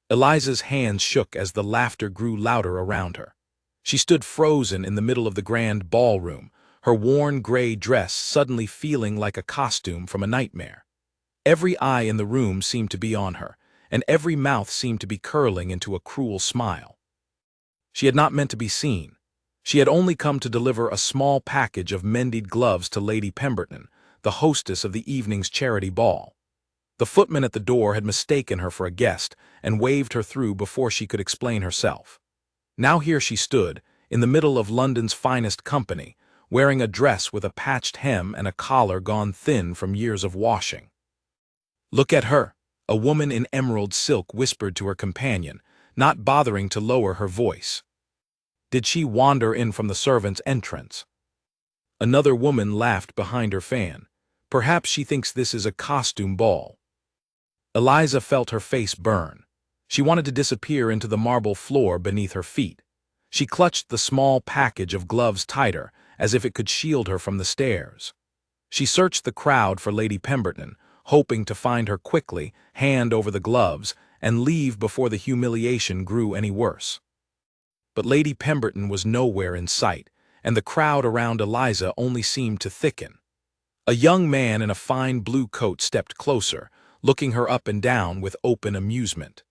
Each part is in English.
Eliza's hands shook as the laughter grew louder around her. She stood frozen in the middle of the grand ballroom, her worn gray dress suddenly feeling like a costume from a nightmare. Every eye in the room seemed to be on her, and every mouth seemed to be curling into a cruel smile. She had not meant to be seen. She had only come to deliver a small package of mended gloves to Lady Pemberton, the hostess of the evening's charity ball. The footman at the door had mistaken her for a guest and waved her through before she could explain herself. Now here she stood, in the middle of London's finest company, wearing a dress with a patched hem and a collar gone thin from years of washing. "Look at her," a woman in emerald silk whispered to her companion, not bothering to lower her voice. "Did she wander in from the servants' entrance?" Another woman laughed behind her fan. "Perhaps she thinks this is a costume ball." Eliza felt her face burn. She wanted to disappear into the marble floor beneath her feet. She clutched the small package of gloves tighter, as if it could shield her from the stares. She searched the crowd for Lady Pemberton, hoping to find her quickly, hand over the gloves, and leave before the humiliation grew any worse. But Lady Pemberton was nowhere in sight, and the crowd around Eliza only seemed to thicken. A young man in a fine blue coat stepped closer, looking her up and down with open amusement.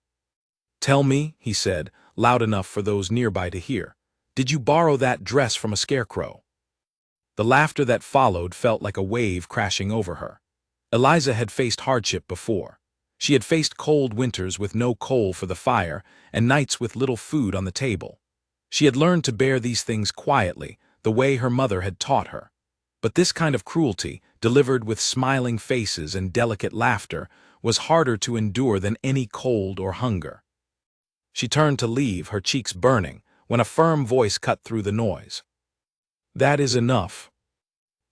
"Tell me," he said, loud enough for those nearby to hear, "did you borrow that dress from a scarecrow?" The laughter that followed felt like a wave crashing over her. Eliza had faced hardship before. She had faced cold winters with no coal for the fire and nights with little food on the table. She had learned to bear these things quietly, the way her mother had taught her. But this kind of cruelty, delivered with smiling faces and delicate laughter, was harder to endure than any cold or hunger. She turned to leave, her cheeks burning, when a firm voice cut through the noise. "That is enough."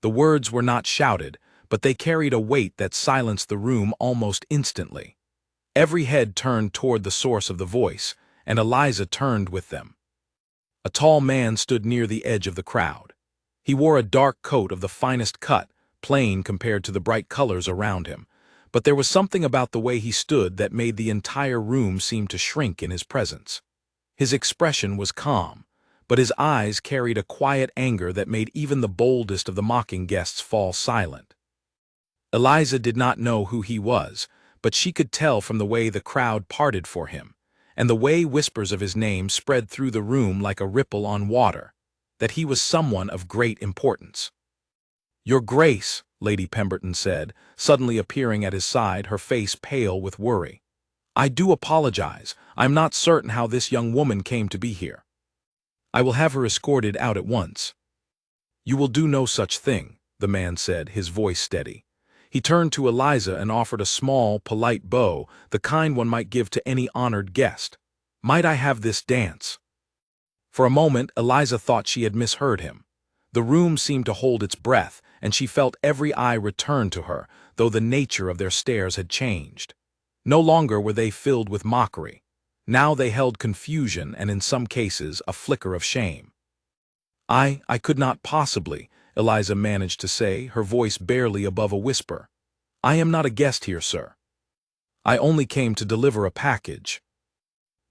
The words were not shouted, but they carried a weight that silenced the room almost instantly. Every head turned toward the source of the voice, and Eliza turned with them. A tall man stood near the edge of the crowd. He wore a dark coat of the finest cut, plain compared to the bright colors around him, but there was something about the way he stood that made the entire room seem to shrink in his presence. His expression was calm, but his eyes carried a quiet anger that made even the boldest of the mocking guests fall silent. Eliza did not know who he was, but she could tell from the way the crowd parted for him, and the way whispers of his name spread through the room like a ripple on water, that he was someone of great importance. "Your Grace," Lady Pemberton said, suddenly appearing at his side, her face pale with worry. "I do apologize. I'm not certain how this young woman came to be here. I will have her escorted out at once." "You will do no such thing," the man said, his voice steady. He turned to Eliza and offered a small, polite bow, the kind one might give to any honored guest. "Might I have this dance?" For a moment, Eliza thought she had misheard him. The room seemed to hold its breath, and she felt every eye return to her, though the nature of their stares had changed. No longer were they filled with mockery. Now they held confusion and, in some cases, a flicker of shame. I could not possibly," Eliza managed to say, her voice barely above a whisper. "I am not a guest here, sir. I only came to deliver a package."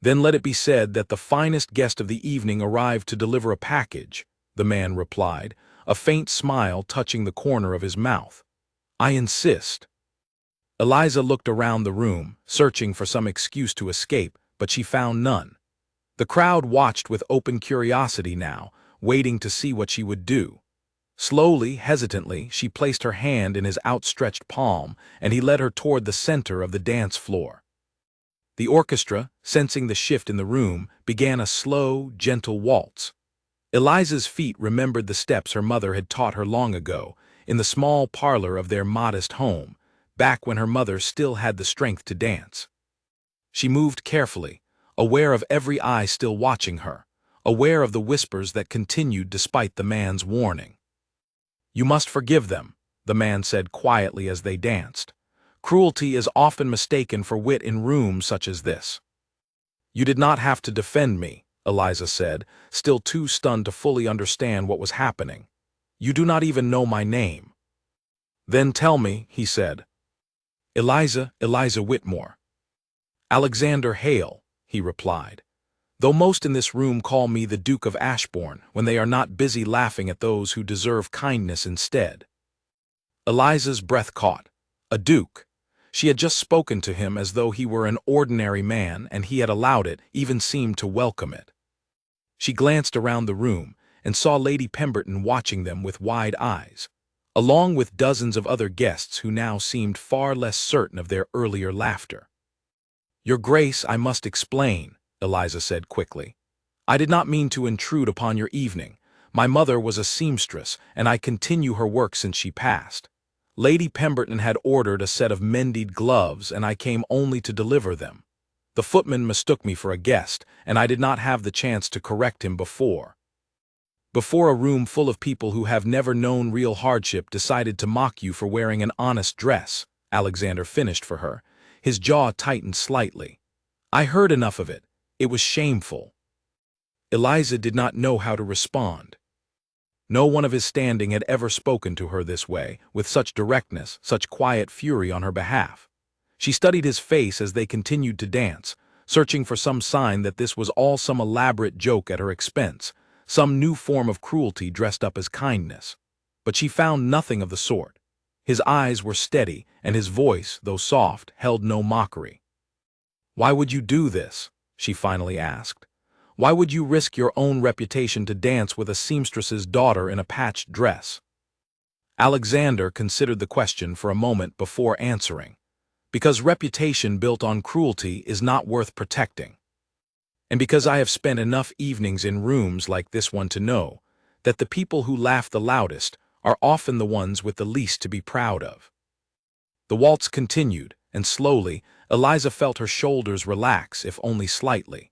"Then let it be said that the finest guest of the evening arrived to deliver a package," the man replied, a faint smile touching the corner of his mouth. "I insist." Eliza looked around the room, searching for some excuse to escape, but she found none. The crowd watched with open curiosity now, waiting to see what she would do. Slowly, hesitantly, she placed her hand in his outstretched palm, and he led her toward the center of the dance floor. The orchestra, sensing the shift in the room, began a slow, gentle waltz. Eliza's feet remembered the steps her mother had taught her long ago, in the small parlor of their modest home, back when her mother still had the strength to dance. She moved carefully, aware of every eye still watching her, aware of the whispers that continued despite the man's warning. "You must forgive them," the man said quietly as they danced. "Cruelty is often mistaken for wit in rooms such as this." "You did not have to defend me," Eliza said, still too stunned to fully understand what was happening. "You do not even know my name." "Then tell me," he said. Eliza Whitmore." "Alexander Hale," he replied, "though most in this room call me the Duke of Ashbourne when they are not busy laughing at those who deserve kindness instead." Eliza's breath caught. A duke. She had just spoken to him as though he were an ordinary man, and he had allowed it, even seemed to welcome it. She glanced around the room and saw Lady Pemberton watching them with wide eyes, along with dozens of other guests who now seemed far less certain of their earlier laughter. "Your Grace, I must explain," Eliza said quickly. "I did not mean to intrude upon your evening. My mother was a seamstress, and I continue her work since she passed. Lady Pemberton had ordered a set of mended gloves, and I came only to deliver them. The footman mistook me for a guest, and I did not have the chance to correct him before a room full of people who have never known real hardship decided to mock you for wearing an honest dress," Alexander finished for her. His jaw tightened slightly. "I heard enough of it. It was shameful." Eliza did not know how to respond. No one of his standing had ever spoken to her this way, with such directness, such quiet fury on her behalf. She studied his face as they continued to dance, searching for some sign that this was all some elaborate joke at her expense, some new form of cruelty dressed up as kindness. But she found nothing of the sort. His eyes were steady, and his voice, though soft, held no mockery. "Why would you do this?" she finally asked. "Why would you risk your own reputation to dance with a seamstress's daughter in a patched dress?" Alexander considered the question for a moment before answering. "Because reputation built on cruelty is not worth protecting. And because I have spent enough evenings in rooms like this one to know that the people who laugh the loudest are often the ones with the least to be proud of." The waltz continued, and slowly, Eliza felt her shoulders relax, if only slightly.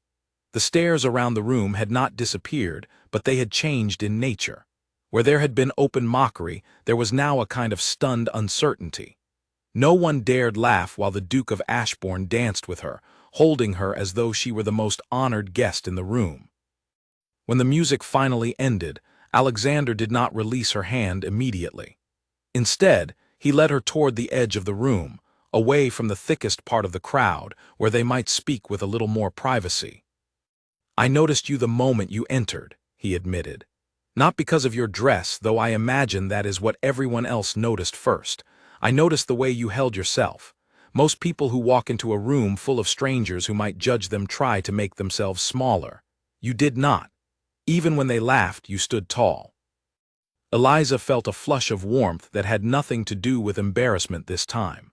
The stares around the room had not disappeared, but they had changed in nature. Where there had been open mockery, there was now a kind of stunned uncertainty. No one dared laugh while the Duke of Ashbourne danced with her, holding her as though she were the most honored guest in the room. When the music finally ended, Alexander did not release her hand immediately. Instead, he led her toward the edge of the room, away from the thickest part of the crowd, where they might speak with a little more privacy. "I noticed you the moment you entered," he admitted. "Not because of your dress, though I imagine that is what everyone else noticed first. I noticed the way you held yourself. Most people who walk into a room full of strangers who might judge them try to make themselves smaller. You did not. Even when they laughed, you stood tall." Eliza felt a flush of warmth that had nothing to do with embarrassment this time.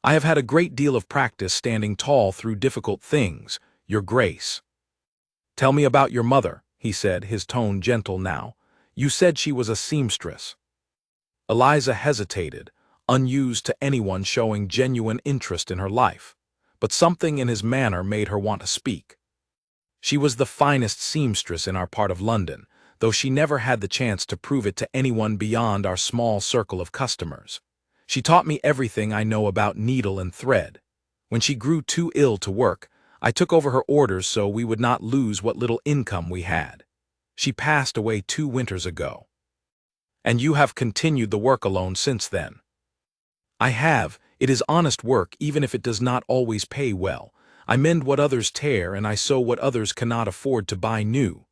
"I have had a great deal of practice standing tall through difficult things, Your Grace." "Tell me about your mother," he said, his tone gentle now. "You said she was a seamstress." Eliza hesitated, unused to anyone showing genuine interest in her life, but something in his manner made her want to speak. "She was the finest seamstress in our part of London, though she never had the chance to prove it to anyone beyond our small circle of customers. She taught me everything I know about needle and thread. When she grew too ill to work, I took over her orders so we would not lose what little income we had. She passed away 2 winters ago." "And you have continued the work alone since then?" "I have. It is honest work, even if it does not always pay well. I mend what others tear, and I sew what others cannot afford to buy new."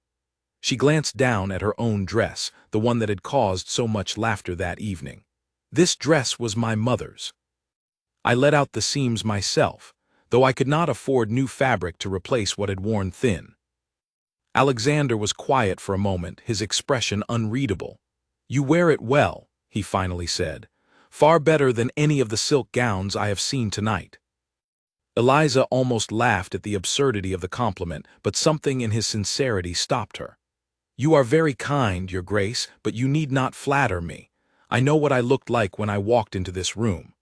She glanced down at her own dress, the one that had caused so much laughter that evening. "This dress was my mother's. I let out the seams myself, though I could not afford new fabric to replace what had worn thin." Alexander was quiet for a moment, his expression unreadable. "You wear it well," he finally said. "Far better than any of the silk gowns I have seen tonight." Eliza almost laughed at the absurdity of the compliment, but something in his sincerity stopped her. "You are very kind, Your Grace, but you need not flatter me. I know what I looked like when I walked into this room."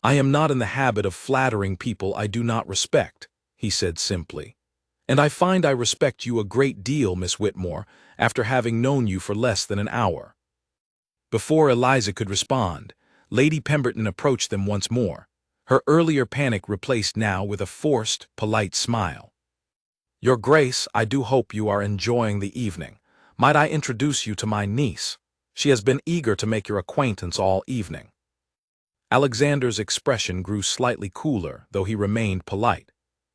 "I am not in the habit of flattering people I do not respect," he said simply. "And I find I respect you a great deal, Miss Whitmore, after having known you for less than an hour." Before Eliza could respond, Lady Pemberton approached them once more, her earlier panic replaced now with a forced, polite smile. "Your Grace, I do hope you are enjoying the evening. Might I introduce you to my niece? She has been eager to make your acquaintance all evening." Alexander's expression grew slightly cooler, though he remained polite.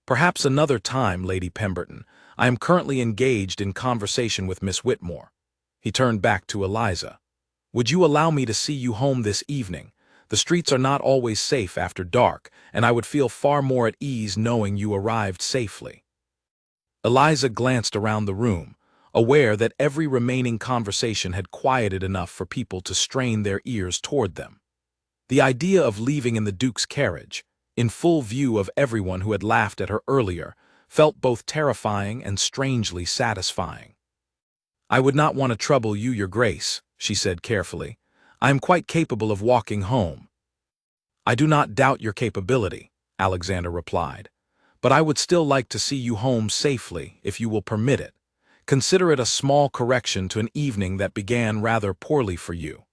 Perhaps another time, Lady Pemberton. I am currently engaged in conversation with Miss Whitmore. He turned back to Eliza. Would you allow me to see you home this evening? The streets are not always safe after dark, and I would feel far more at ease knowing you arrived safely. Eliza glanced around the room, aware that every remaining conversation had quieted enough for people to strain their ears toward them. The idea of leaving in the Duke's carriage, in full view of everyone who had laughed at her earlier, felt both terrifying and strangely satisfying. I would not want to trouble you, Your Grace, she said carefully. I am quite capable of walking home. I do not doubt your capability, Alexander replied, but I would still like to see you home safely, if you will permit it. Consider it a small correction to an evening that began rather poorly for you.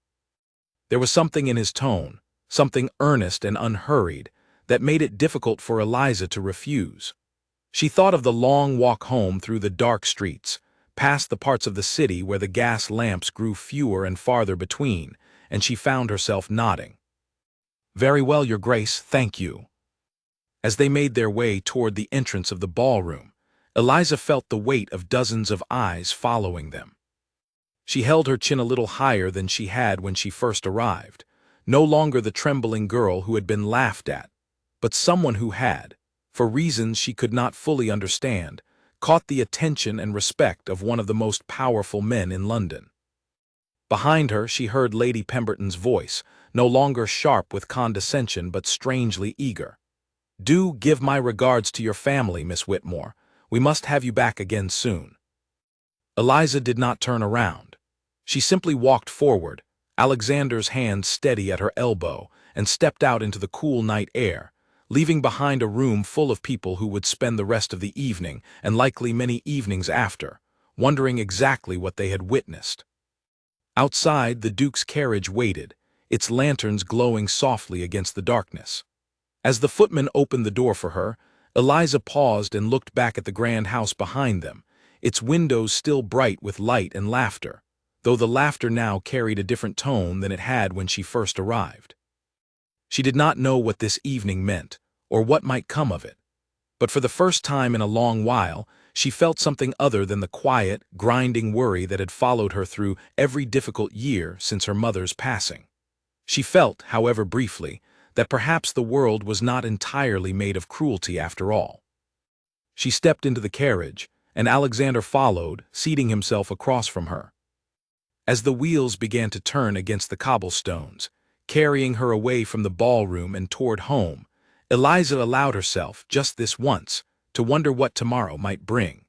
There was something in his tone, something earnest and unhurried, that made it difficult for Eliza to refuse. She thought of the long walk home through the dark streets, past the parts of the city where the gas lamps grew fewer and farther between, and she found herself nodding. Very well, Your Grace, thank you. As they made their way toward the entrance of the ballroom, Eliza felt the weight of dozens of eyes following them. She held her chin a little higher than she had when she first arrived, no longer the trembling girl who had been laughed at, but someone who had, for reasons she could not fully understand, caught the attention and respect of one of the most powerful men in London. Behind her she heard Lady Pemberton's voice, no longer sharp with condescension but strangely eager. Do give my regards to your family, Miss Whitmore. We must have you back again soon. Eliza did not turn around. She simply walked forward, Alexander's hand steady at her elbow, and stepped out into the cool night air, leaving behind a room full of people who would spend the rest of the evening, and likely many evenings after, wondering exactly what they had witnessed. Outside, the Duke's carriage waited, its lanterns glowing softly against the darkness. As the footman opened the door for her, Eliza paused and looked back at the grand house behind them, its windows still bright with light and laughter, though the laughter now carried a different tone than it had when she first arrived. She did not know what this evening meant, or what might come of it, but for the first time in a long while, she felt something other than the quiet, grinding worry that had followed her through every difficult year since her mother's passing. She felt, however briefly, that perhaps the world was not entirely made of cruelty after all. She stepped into the carriage, and Alexander followed, seating himself across from her. As the wheels began to turn against the cobblestones, carrying her away from the ballroom and toward home, Eliza allowed herself, just this once, to wonder what tomorrow might bring.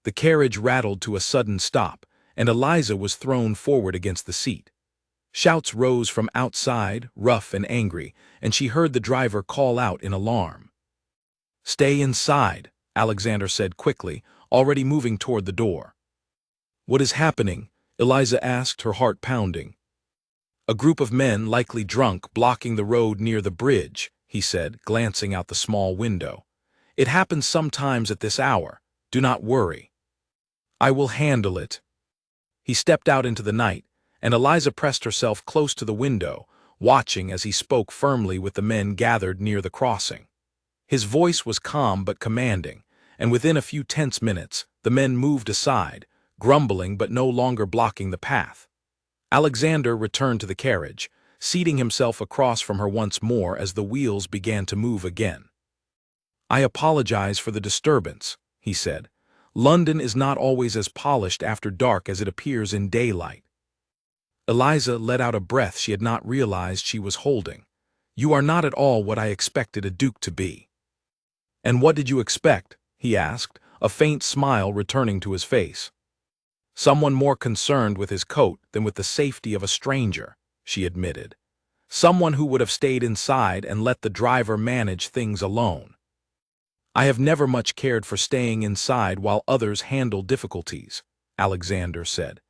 The carriage rattled to a sudden stop, and Eliza was thrown forward against the seat. Shouts rose from outside, rough and angry, and she heard the driver call out in alarm. "Stay inside," Alexander said quickly, already moving toward the door. "What is happening?" Eliza asked, her heart pounding. "A group of men, likely drunk, blocking the road near the bridge," he said, glancing out the small window. "It happens sometimes at this hour. Do not worry." "I will handle it." He stepped out into the night, and Eliza pressed herself close to the window, watching as he spoke firmly with the men gathered near the crossing. His voice was calm but commanding, and within a few tense minutes, the men moved aside, grumbling but no longer blocking the path. Alexander returned to the carriage, seating himself across from her once more as the wheels began to move again. "I apologize for the disturbance," he said. "London is not always as polished after dark as it appears in daylight." Eliza let out a breath she had not realized she was holding. "You are not at all what I expected a duke to be." "And what did you expect?" he asked, a faint smile returning to his face. "Someone more concerned with his coat than with the safety of a stranger," she admitted. "Someone who would have stayed inside and let the driver manage things alone." "I have never much cared for staying inside while others handle difficulties," Alexander said.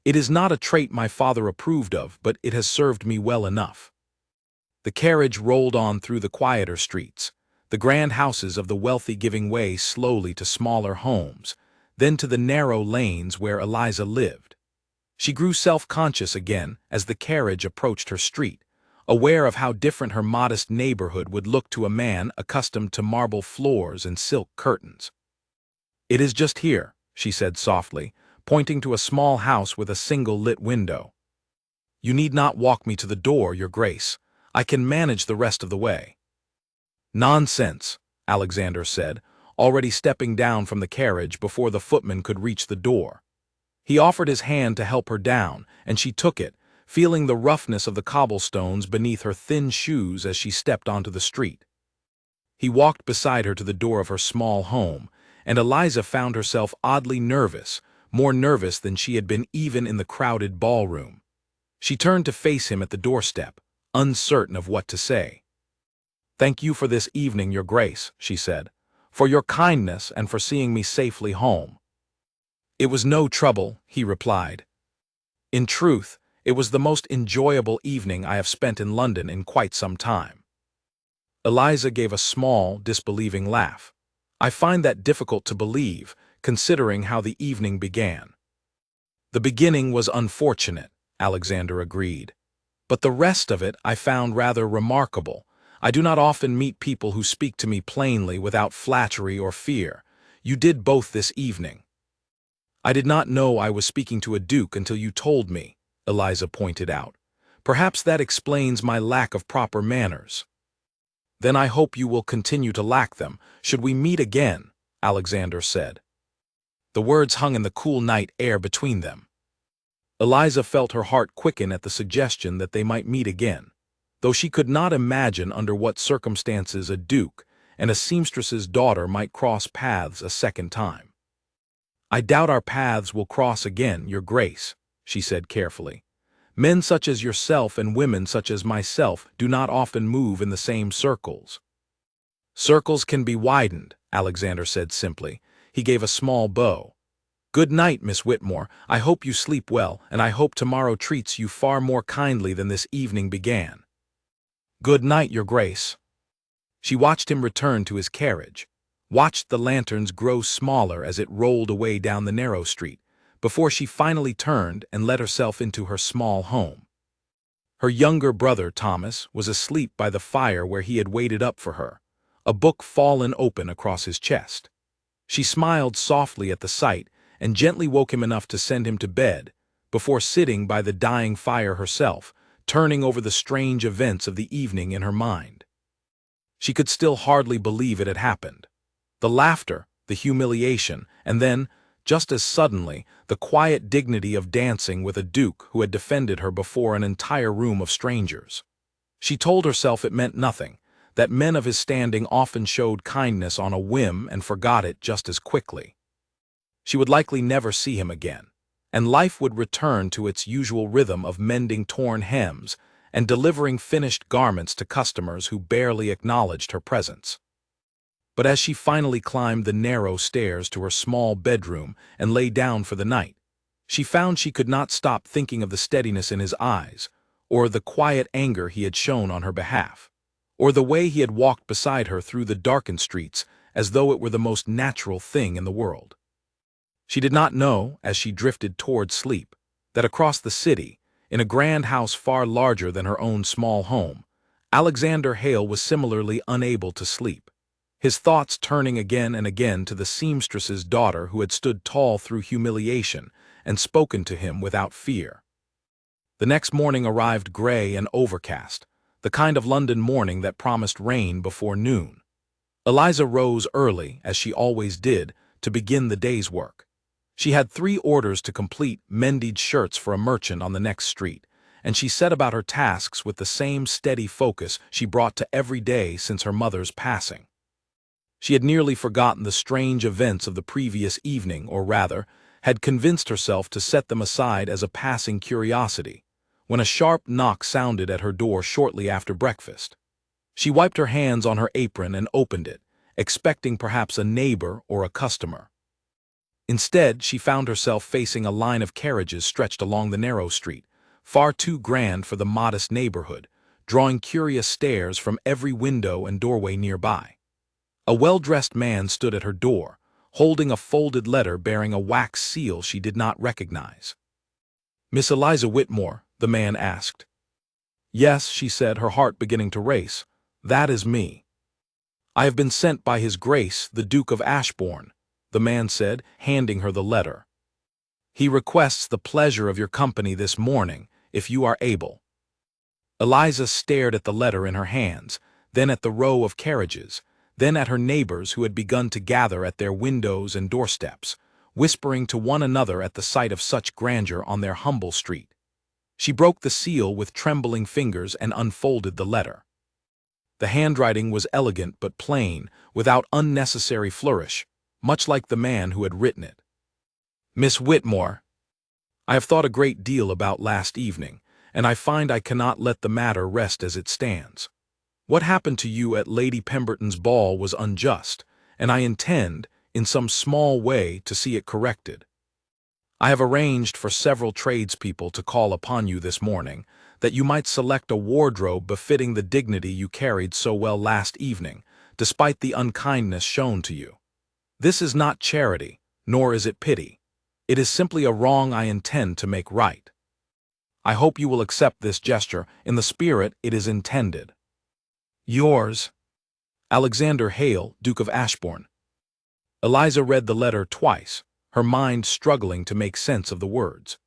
"It is not a trait my father approved of, but it has served me well enough." The carriage rolled on through the quieter streets, the grand houses of the wealthy giving way slowly to smaller homes, then to the narrow lanes where Eliza lived. She grew self-conscious again as the carriage approached her street, aware of how different her modest neighborhood would look to a man accustomed to marble floors and silk curtains. "It is just here," she said softly, pointing to a small house with a single lit window. "You need not walk me to the door, Your Grace. I can manage the rest of the way." "Nonsense," Alexander said, already stepping down from the carriage before the footman could reach the door. He offered his hand to help her down, and she took it, feeling the roughness of the cobblestones beneath her thin shoes as she stepped onto the street. He walked beside her to the door of her small home, and Eliza found herself oddly nervous, more nervous than she had been even in the crowded ballroom. She turned to face him at the doorstep, uncertain of what to say. "Thank you for this evening, Your Grace," she said, "for your kindness and for seeing me safely home." "It was no trouble," he replied. "In truth, it was the most enjoyable evening I have spent in London in quite some time." Eliza gave a small, disbelieving laugh. "I find that difficult to believe, considering how the evening began." "The beginning was unfortunate," Alexander agreed. "But the rest of it I found rather remarkable. I do not often meet people who speak to me plainly without flattery or fear. You did both this evening." "I did not know I was speaking to a duke until you told me," Eliza pointed out. "Perhaps that explains my lack of proper manners." "Then I hope you will continue to lack them, should we meet again," Alexander said. The words hung in the cool night air between them. Eliza felt her heart quicken at the suggestion that they might meet again, though she could not imagine under what circumstances a duke and a seamstress's daughter might cross paths a second time. "I doubt our paths will cross again, Your Grace," she said carefully. "Men such as yourself and women such as myself do not often move in the same circles." "Circles can be widened," Alexander said simply. He gave a small bow. "Good night, Miss Whitmore. I hope you sleep well, and I hope tomorrow treats you far more kindly than this evening began." "Good night, Your Grace." She watched him return to his carriage, watched the lanterns grow smaller as it rolled away down the narrow street, before she finally turned and let herself into her small home. Her younger brother, Thomas, was asleep by the fire where he had waited up for her, a book fallen open across his chest. She smiled softly at the sight and gently woke him enough to send him to bed, before sitting by the dying fire herself, turning over the strange events of the evening in her mind. She could still hardly believe it had happened. The laughter, the humiliation, and then, just as suddenly, the quiet dignity of dancing with a duke who had defended her before an entire room of strangers. She told herself it meant nothing, that men of his standing often showed kindness on a whim and forgot it just as quickly. She would likely never see him again, and life would return to its usual rhythm of mending torn hems and delivering finished garments to customers who barely acknowledged her presence. But as she finally climbed the narrow stairs to her small bedroom and lay down for the night, she found she could not stop thinking of the steadiness in his eyes, or the quiet anger he had shown on her behalf, or the way he had walked beside her through the darkened streets as though it were the most natural thing in the world. She did not know, as she drifted toward sleep, that across the city, in a grand house far larger than her own small home, Alexander Hale was similarly unable to sleep, his thoughts turning again and again to the seamstress's daughter who had stood tall through humiliation and spoken to him without fear. The next morning arrived gray and overcast, the kind of London morning that promised rain before noon. Eliza rose early, as she always did, to begin the day's work. She had 3 orders to complete, mended shirts for a merchant on the next street, and she set about her tasks with the same steady focus she brought to every day since her mother's passing. She had nearly forgotten the strange events of the previous evening, or rather, had convinced herself to set them aside as a passing curiosity, when a sharp knock sounded at her door shortly after breakfast. She wiped her hands on her apron and opened it, expecting perhaps a neighbor or a customer. Instead, she found herself facing a line of carriages stretched along the narrow street, far too grand for the modest neighborhood, drawing curious stares from every window and doorway nearby. A well-dressed man stood at her door, holding a folded letter bearing a wax seal she did not recognize. "Miss Eliza Whitmore?" the man asked. Yes, she said, her heart beginning to race. That is me. I have been sent by His Grace, the Duke of Ashbourne, the man said, handing her the letter. He requests the pleasure of your company this morning, if you are able. Eliza stared at the letter in her hands, then at the row of carriages, then at her neighbors who had begun to gather at their windows and doorsteps, whispering to one another at the sight of such grandeur on their humble street. She broke the seal with trembling fingers and unfolded the letter. The handwriting was elegant but plain, without unnecessary flourish, much like the man who had written it. Miss Whitmore, I have thought a great deal about last evening, and I find I cannot let the matter rest as it stands. What happened to you at Lady Pemberton's ball was unjust, and I intend, in some small way, to see it corrected. I have arranged for several tradespeople to call upon you this morning, that you might select a wardrobe befitting the dignity you carried so well last evening, despite the unkindness shown to you. This is not charity, nor is it pity. It is simply a wrong I intend to make right. I hope you will accept this gesture in the spirit it is intended. Yours, Alexander Hale, Duke of Ashbourne. Eliza read the letter twice, her mind struggling to make sense of the words.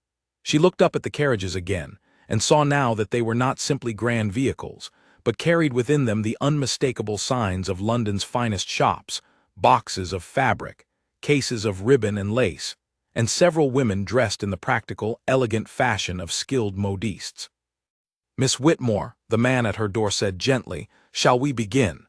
She looked up at the carriages again, and saw now that they were not simply grand vehicles, but carried within them the unmistakable signs of London's finest shops, boxes of fabric, cases of ribbon and lace, and several women dressed in the practical, elegant fashion of skilled modistes. Miss Whitmore, the man at her door said gently, "Shall we begin?"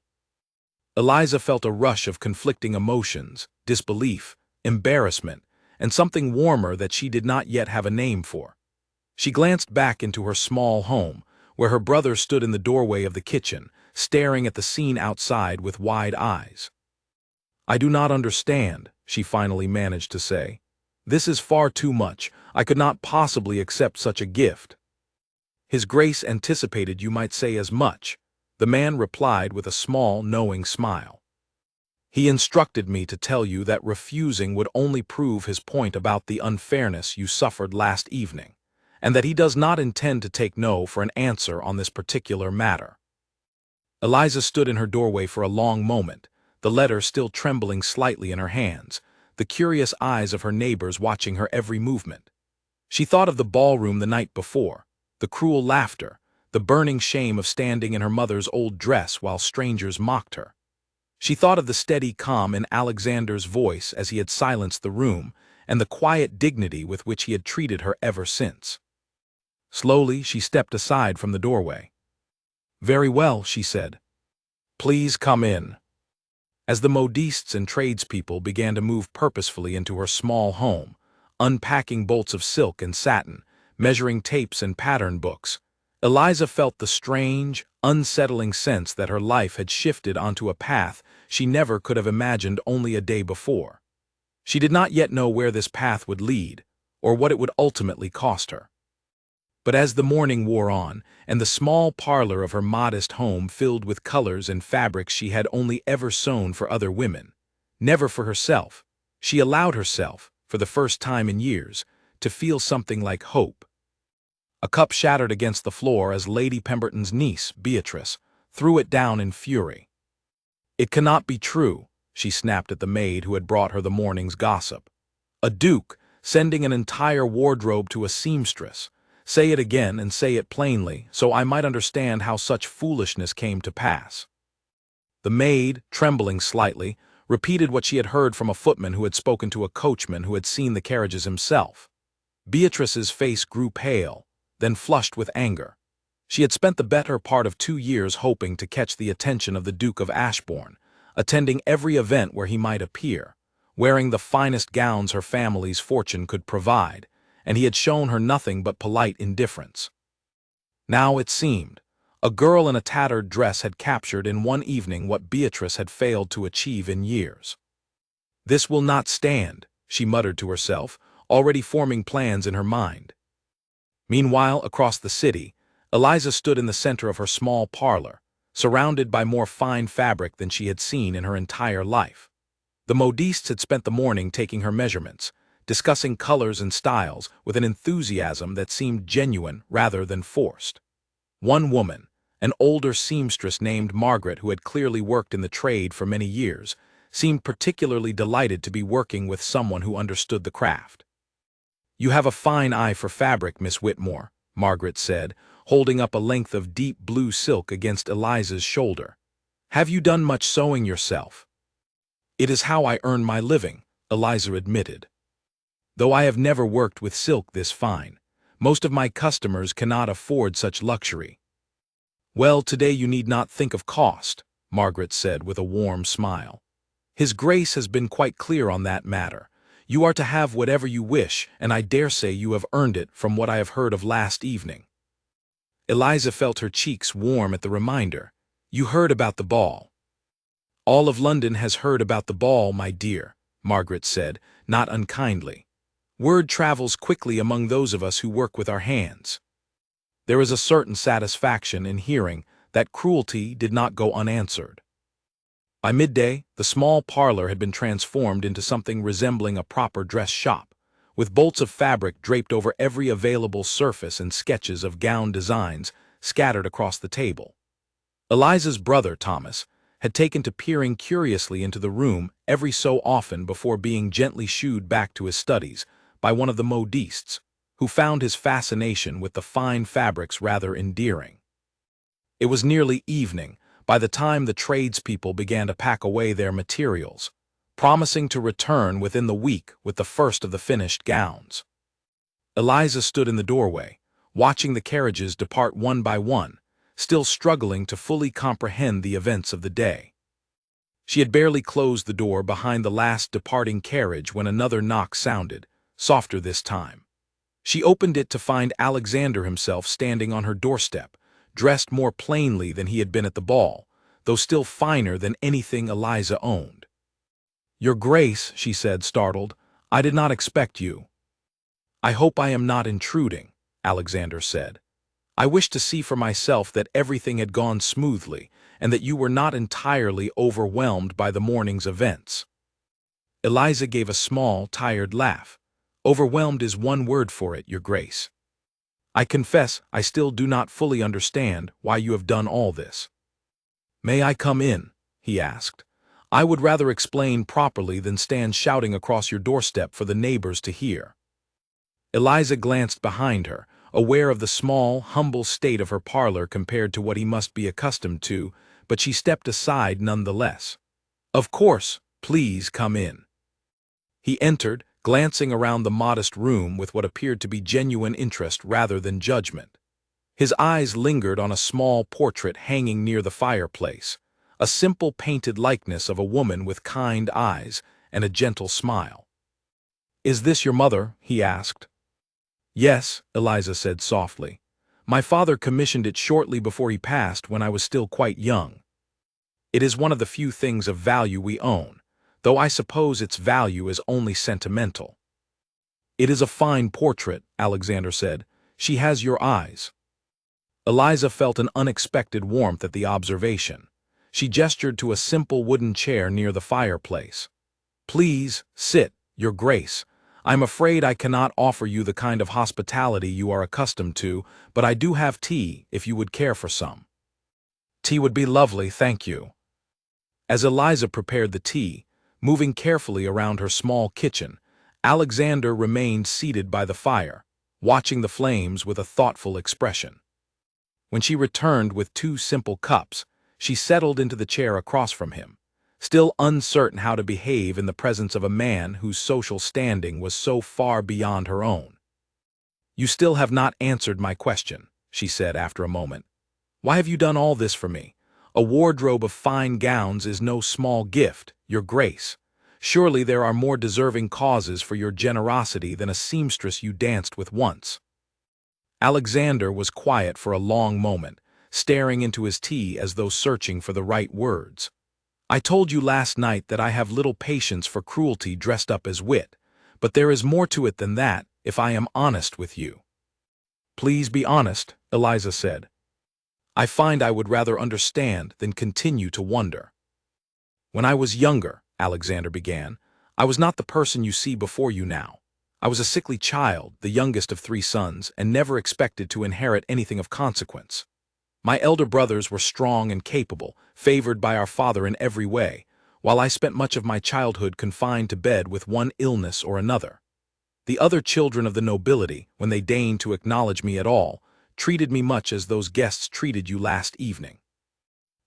Eliza felt a rush of conflicting emotions, disbelief, embarrassment, and something warmer that she did not yet have a name for. She glanced back into her small home, where her brother stood in the doorway of the kitchen, staring at the scene outside with wide eyes. "I do not understand," she finally managed to say. "This is far too much. I could not possibly accept such a gift." "His Grace anticipated you might say as much," the man replied with a small, knowing smile. "He instructed me to tell you that refusing would only prove his point about the unfairness you suffered last evening, and that he does not intend to take no for an answer on this particular matter." Eliza stood in her doorway for a long moment, the letter still trembling slightly in her hands, the curious eyes of her neighbors watching her every movement. She thought of the ballroom the night before, the cruel laughter, the burning shame of standing in her mother's old dress while strangers mocked her. She thought of the steady calm in Alexander's voice as he had silenced the room, and the quiet dignity with which he had treated her ever since. Slowly, she stepped aside from the doorway. "Very well," she said. "Please come in." As the modistes and tradespeople began to move purposefully into her small home, unpacking bolts of silk and satin, measuring tapes and pattern books, Eliza felt the strange, unsettling sense that her life had shifted onto a path she never could have imagined only a day before. She did not yet know where this path would lead, or what it would ultimately cost her. But as the morning wore on, and the small parlor of her modest home filled with colors and fabrics she had only ever sewn for other women, never for herself, she allowed herself, for the first time in years, to feel something like hope. A cup shattered against the floor as Lady Pemberton's niece, Beatrice, threw it down in fury. "It cannot be true," she snapped at the maid who had brought her the morning's gossip. "A duke, sending an entire wardrobe to a seamstress. Say it again and say it plainly, so I might understand how such foolishness came to pass." The maid, trembling slightly, repeated what she had heard from a footman who had spoken to a coachman who had seen the carriages himself. Beatrice's face grew pale, then flushed with anger. She had spent the better part of 2 years hoping to catch the attention of the Duke of Ashbourne, attending every event where he might appear, wearing the finest gowns her family's fortune could provide, and he had shown her nothing but polite indifference. Now, it seemed, a girl in a tattered dress had captured in one evening what Beatrice had failed to achieve in years. "This will not stand," she muttered to herself, already forming plans in her mind. Meanwhile, across the city, Eliza stood in the center of her small parlor, surrounded by more fine fabric than she had seen in her entire life. The modistes had spent the morning taking her measurements, discussing colors and styles with an enthusiasm that seemed genuine rather than forced. One woman, an older seamstress named Margaret who had clearly worked in the trade for many years, seemed particularly delighted to be working with someone who understood the craft. "You have a fine eye for fabric, Miss Whitmore," Margaret said, holding up a length of deep blue silk against Eliza's shoulder. "Have you done much sewing yourself?" "It is how I earn my living," Eliza admitted. "Though I have never worked with silk this fine. Most of my customers cannot afford such luxury." "Well, today you need not think of cost," Margaret said with a warm smile. "His Grace has been quite clear on that matter. You are to have whatever you wish, and I dare say you have earned it from what I have heard of last evening." Eliza felt her cheeks warm at the reminder. "You heard about the ball." "All of London has heard about the ball, my dear," Margaret said, not unkindly. "Word travels quickly among those of us who work with our hands. There is a certain satisfaction in hearing that cruelty did not go unanswered." By midday, the small parlor had been transformed into something resembling a proper dress shop, with bolts of fabric draped over every available surface and sketches of gown designs scattered across the table. Eliza's brother, Thomas, had taken to peering curiously into the room every so often before being gently shooed back to his studies by one of the modistes, who found his fascination with the fine fabrics rather endearing. It was nearly evening by the time the tradespeople began to pack away their materials, promising to return within the week with the first of the finished gowns. Eliza stood in the doorway, watching the carriages depart one by one, still struggling to fully comprehend the events of the day. She had barely closed the door behind the last departing carriage when another knock sounded, softer this time. She opened it to find Alexander himself standing on her doorstep, dressed more plainly than he had been at the ball, though still finer than anything Eliza owned. "Your Grace," she said, startled, "I did not expect you." "I hope I am not intruding," Alexander said. "I wish to see for myself that everything had gone smoothly, and that you were not entirely overwhelmed by the morning's events." Eliza gave a small, tired laugh. "Overwhelmed is one word for it, Your Grace. I confess I still do not fully understand why you have done all this." "May I come in?" he asked. "I would rather explain properly than stand shouting across your doorstep for the neighbors to hear." Eliza glanced behind her, aware of the small, humble state of her parlor compared to what he must be accustomed to, but she stepped aside nonetheless. "Of course, please come in." He entered, glancing around the modest room with what appeared to be genuine interest rather than judgment. His eyes lingered on a small portrait hanging near the fireplace, a simple painted likeness of a woman with kind eyes and a gentle smile. "Is this your mother?" he asked. "Yes," Eliza said softly. "My father commissioned it shortly before he passed when I was still quite young. It is one of the few things of value we own, though I suppose its value is only sentimental." "It is a fine portrait," Alexander said. "She has your eyes." Eliza felt an unexpected warmth at the observation. She gestured to a simple wooden chair near the fireplace. "Please, sit, Your Grace. I'm afraid I cannot offer you the kind of hospitality you are accustomed to, but I do have tea if you would care for some." "Tea would be lovely, thank you." As Eliza prepared the tea, moving carefully around her small kitchen, Alexander remained seated by the fire, watching the flames with a thoughtful expression. When she returned with 2 simple cups, she settled into the chair across from him, still uncertain how to behave in the presence of a man whose social standing was so far beyond her own. "You still have not answered my question," she said after a moment. "Why have you done all this for me? A wardrobe of fine gowns is no small gift, Your Grace. Surely there are more deserving causes for your generosity than a seamstress you danced with once." Alexander was quiet for a long moment, staring into his tea as though searching for the right words. "I told you last night that I have little patience for cruelty dressed up as wit, but there is more to it than that, if I am honest with you." "Please be honest," Eliza said. "I find I would rather understand than continue to wonder." "When I was younger," Alexander began, "I was not the person you see before you now. I was a sickly child, the youngest of 3 sons, and never expected to inherit anything of consequence. My elder brothers were strong and capable, favored by our father in every way, while I spent much of my childhood confined to bed with one illness or another. The other children of the nobility, when they deigned to acknowledge me at all, treated me much as those guests treated you last evening.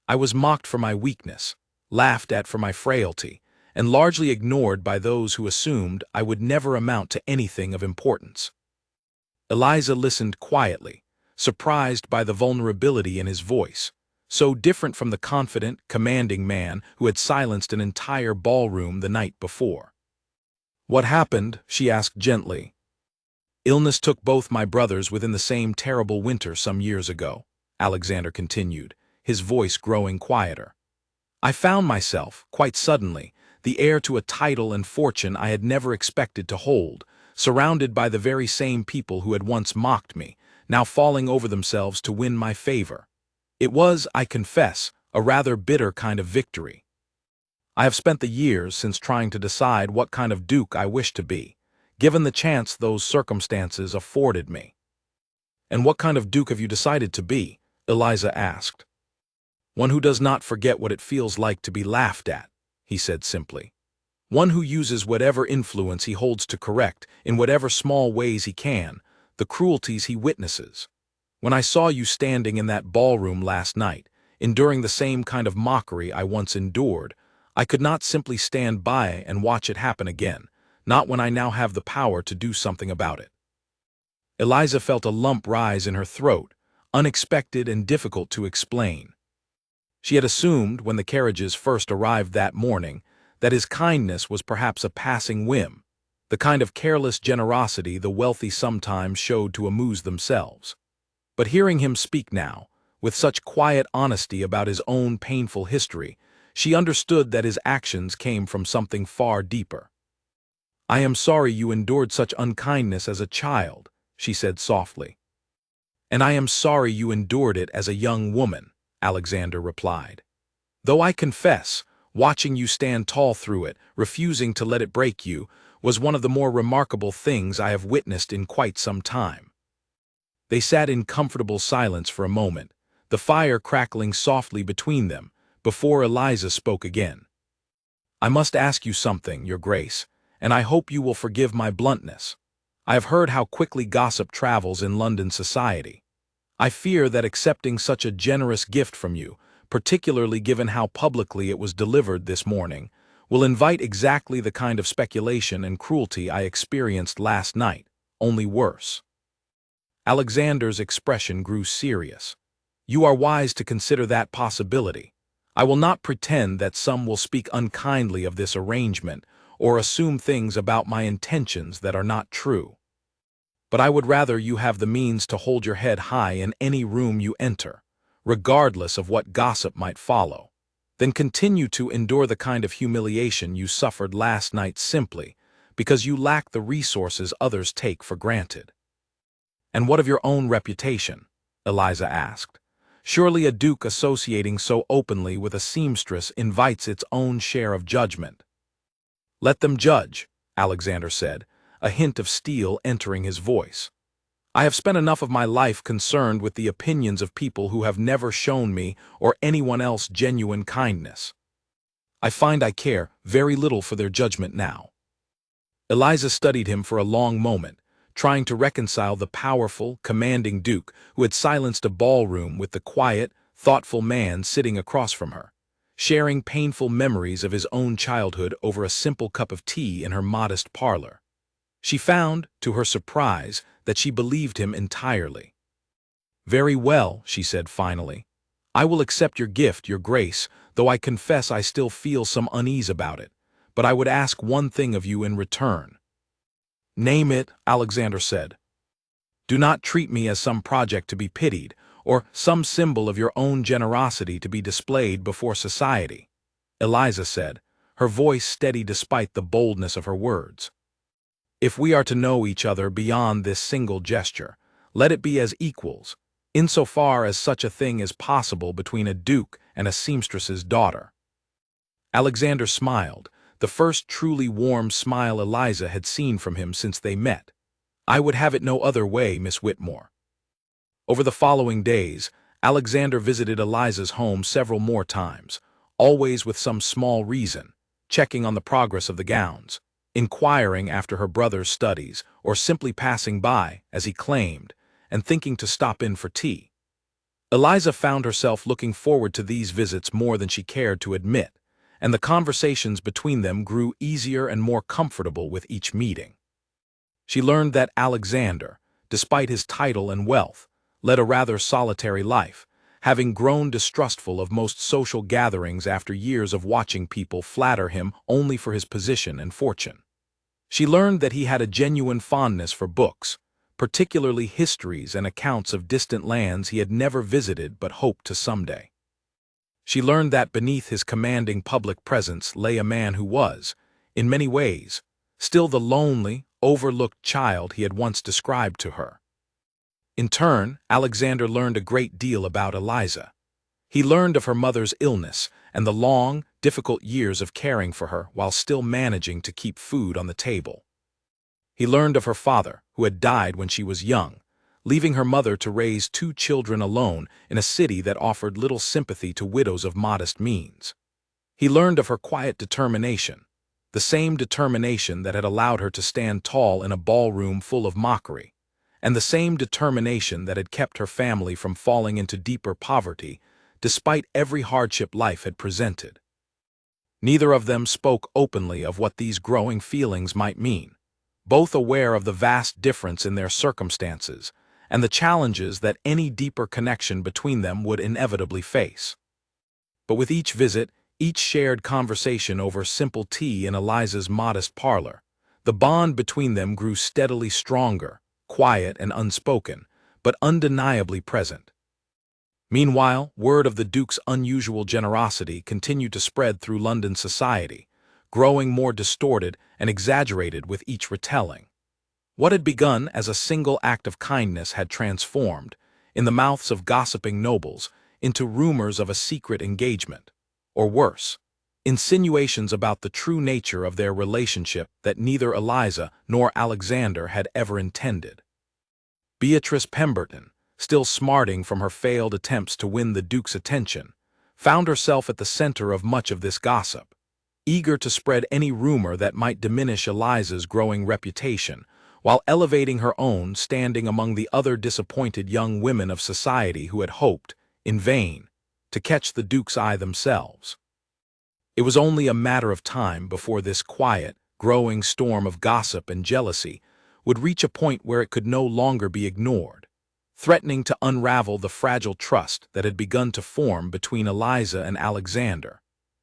I was mocked for my weakness, laughed at for my frailty, and largely ignored by those who assumed I would never amount to anything of importance. Eliza listened quietly, surprised by the vulnerability in his voice, so different from the confident, commanding man who had silenced an entire ballroom the night before. "What happened?" she asked gently. "Illness took both my brothers within the same terrible winter some years ago," Alexander continued, his voice growing quieter. "I found myself, quite suddenly, the heir to a title and fortune I had never expected to hold, surrounded by the very same people who had once mocked me, now falling over themselves to win my favor. It was, I confess, a rather bitter kind of victory. I have spent the years since trying to decide what kind of duke I wished to be, given the chance those circumstances afforded me." "And what kind of duke have you decided to be?" Eliza asked. "One who does not forget what it feels like to be laughed at," he said simply. "One who uses whatever influence he holds to correct, in whatever small ways he can, the cruelties he witnesses. When I saw you standing in that ballroom last night, enduring the same kind of mockery I once endured, I could not simply stand by and watch it happen again, not when I now have the power to do something about it." Eliza felt a lump rise in her throat, unexpected and difficult to explain. She had assumed, when the carriages first arrived that morning, that his kindness was perhaps a passing whim, the kind of careless generosity the wealthy sometimes showed to amuse themselves. But hearing him speak now, with such quiet honesty about his own painful history, she understood that his actions came from something far deeper. "I am sorry you endured such unkindness as a child," she said softly. "And I am sorry you endured it as a young woman," Alexander replied. "Though I confess, watching you stand tall through it, refusing to let it break you, was one of the more remarkable things I have witnessed in quite some time." They sat in comfortable silence for a moment, the fire crackling softly between them, before Eliza spoke again. "I must ask you something, Your Grace, and I hope you will forgive my bluntness. I have heard how quickly gossip travels in London society. I fear that accepting such a generous gift from you, particularly given how publicly it was delivered this morning, will invite exactly the kind of speculation and cruelty I experienced last night, only worse." Alexander's expression grew serious. "You are wise to consider that possibility. I will not pretend that some will speak unkindly of this arrangement or assume things about my intentions that are not true. But I would rather you have the means to hold your head high in any room you enter, regardless of what gossip might follow, than continue to endure the kind of humiliation you suffered last night simply because you lack the resources others take for granted." "And what of your own reputation?" Eliza asked. "Surely a duke associating so openly with a seamstress invites its own share of judgment." "Let them judge," Alexander said, a hint of steel entering his voice. "I have spent enough of my life concerned with the opinions of people who have never shown me or anyone else genuine kindness. I find I care very little for their judgment now." Eliza studied him for a long moment, trying to reconcile the powerful, commanding duke who had silenced a ballroom with the quiet, thoughtful man sitting across from her, sharing painful memories of his own childhood over a simple cup of tea in her modest parlor. She found, to her surprise, that she believed him entirely. "Very well," she said finally. "I will accept your gift, Your Grace, though I confess I still feel some unease about it. But I would ask one thing of you in return." "Name it," Alexander said. "Do not treat me as some project to be pitied, or some symbol of your own generosity to be displayed before society," Eliza said, her voice steady despite the boldness of her words. "If we are to know each other beyond this single gesture, let it be as equals, insofar as such a thing is possible between a duke and a seamstress's daughter." Alexander smiled, the first truly warm smile Eliza had seen from him since they met. "I would have it no other way, Miss Whitmore." Over the following days, Alexander visited Eliza's home several more times, always with some small reason, checking on the progress of the gowns, inquiring after her brother's studies, or simply passing by, as he claimed, and thinking to stop in for tea. Eliza found herself looking forward to these visits more than she cared to admit, and the conversations between them grew easier and more comfortable with each meeting. She learned that Alexander, despite his title and wealth, led a rather solitary life, having grown distrustful of most social gatherings after years of watching people flatter him only for his position and fortune. She learned that he had a genuine fondness for books, particularly histories and accounts of distant lands he had never visited but hoped to someday. She learned that beneath his commanding public presence lay a man who was, in many ways, still the lonely, overlooked child he had once described to her. In turn, Alexander learned a great deal about Eliza. He learned of her mother's illness and the long, difficult years of caring for her while still managing to keep food on the table. He learned of her father, who had died when she was young, leaving her mother to raise 2 children alone in a city that offered little sympathy to widows of modest means. He learned of her quiet determination, the same determination that had allowed her to stand tall in a ballroom full of mockery, and the same determination that had kept her family from falling into deeper poverty, despite every hardship life had presented. Neither of them spoke openly of what these growing feelings might mean, both aware of the vast difference in their circumstances and the challenges that any deeper connection between them would inevitably face. But with each visit, each shared conversation over simple tea in Eliza's modest parlor, the bond between them grew steadily stronger, quiet and unspoken, but undeniably present. Meanwhile, word of the Duke's unusual generosity continued to spread through London society, growing more distorted and exaggerated with each retelling. What had begun as a single act of kindness had transformed, in the mouths of gossiping nobles, into rumors of a secret engagement, or worse, insinuations about the true nature of their relationship that neither Eliza nor Alexander had ever intended. Beatrice Pemberton, still smarting from her failed attempts to win the Duke's attention, found herself at the center of much of this gossip, eager to spread any rumor that might diminish Eliza's growing reputation, while elevating her own standing among the other disappointed young women of society who had hoped, in vain, to catch the Duke's eye themselves. It was only a matter of time before this quiet, growing storm of gossip and jealousy would reach a point where it could no longer be ignored, threatening to unravel the fragile trust that had begun to form between Eliza and Alexander,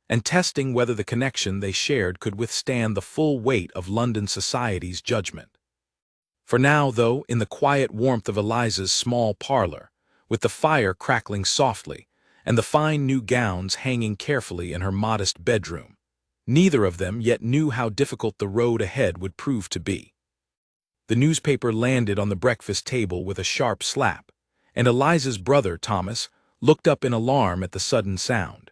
and testing whether the connection they shared could withstand the full weight of London society's judgment. For now, though, in the quiet warmth of Eliza's small parlor, with the fire crackling softly, and the fine new gowns hanging carefully in her modest bedroom, neither of them yet knew how difficult the road ahead would prove to be. The newspaper landed on the breakfast table with a sharp slap, and Eliza's brother, Thomas, looked up in alarm at the sudden sound.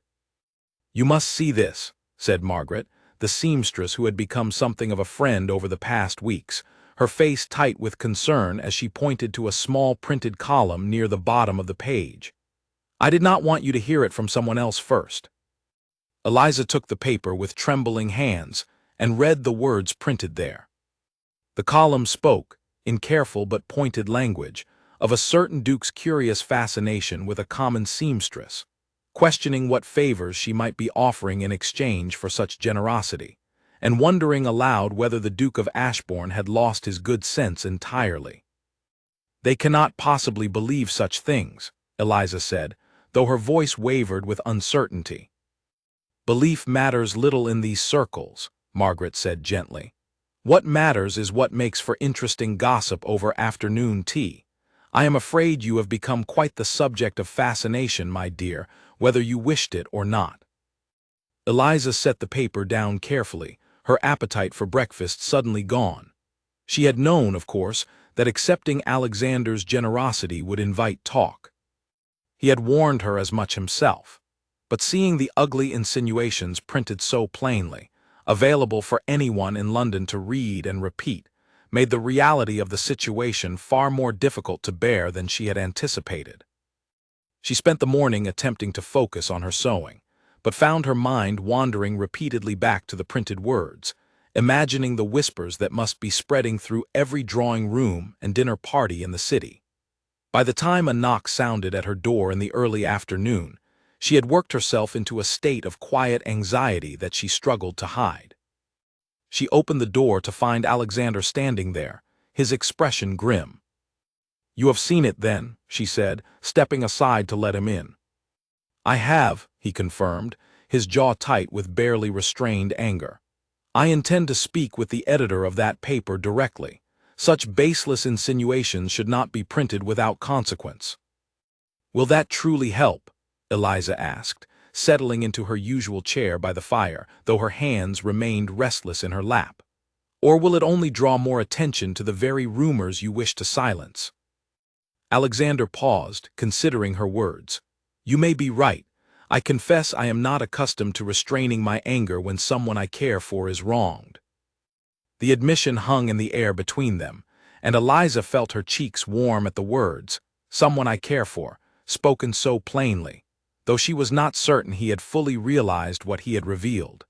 "You must see this," said Margaret, the seamstress who had become something of a friend over the past weeks, her face tight with concern as she pointed to a small printed column near the bottom of the page. "I did not want you to hear it from someone else first." Eliza took the paper with trembling hands and read the words printed there. The column spoke, in careful but pointed language, of a certain Duke's curious fascination with a common seamstress, questioning what favors she might be offering in exchange for such generosity, and wondering aloud whether the Duke of Ashbourne had lost his good sense entirely. "They cannot possibly believe such things," Eliza said, though her voice wavered with uncertainty. "Belief matters little in these circles," Margaret said gently. "What matters is what makes for interesting gossip over afternoon tea. I am afraid you have become quite the subject of fascination, my dear, whether you wished it or not." Eliza set the paper down carefully, her appetite for breakfast suddenly gone. She had known, of course, that accepting Alexander's generosity would invite talk. He had warned her as much himself, but seeing the ugly insinuations printed so plainly, available for anyone in London to read and repeat, made the reality of the situation far more difficult to bear than she had anticipated. She spent the morning attempting to focus on her sewing, but found her mind wandering repeatedly back to the printed words, imagining the whispers that must be spreading through every drawing room and dinner party in the city. By the time a knock sounded at her door in the early afternoon, she had worked herself into a state of quiet anxiety that she struggled to hide. She opened the door to find Alexander standing there, his expression grim. "You have seen it, then," she said, stepping aside to let him in. "I have," he confirmed, his jaw tight with barely restrained anger. "I intend to speak with the editor of that paper directly. Such baseless insinuations should not be printed without consequence." "Will that truly help?" Eliza asked, settling into her usual chair by the fire, though her hands remained restless in her lap. "Or will it only draw more attention to the very rumors you wish to silence?" Alexander paused, considering her words. "You may be right. I confess I am not accustomed to restraining my anger when someone I care for is wronged." The admission hung in the air between them, and Eliza felt her cheeks warm at the words, "someone I care for," spoken so plainly, though she was not certain he had fully realized what he had revealed.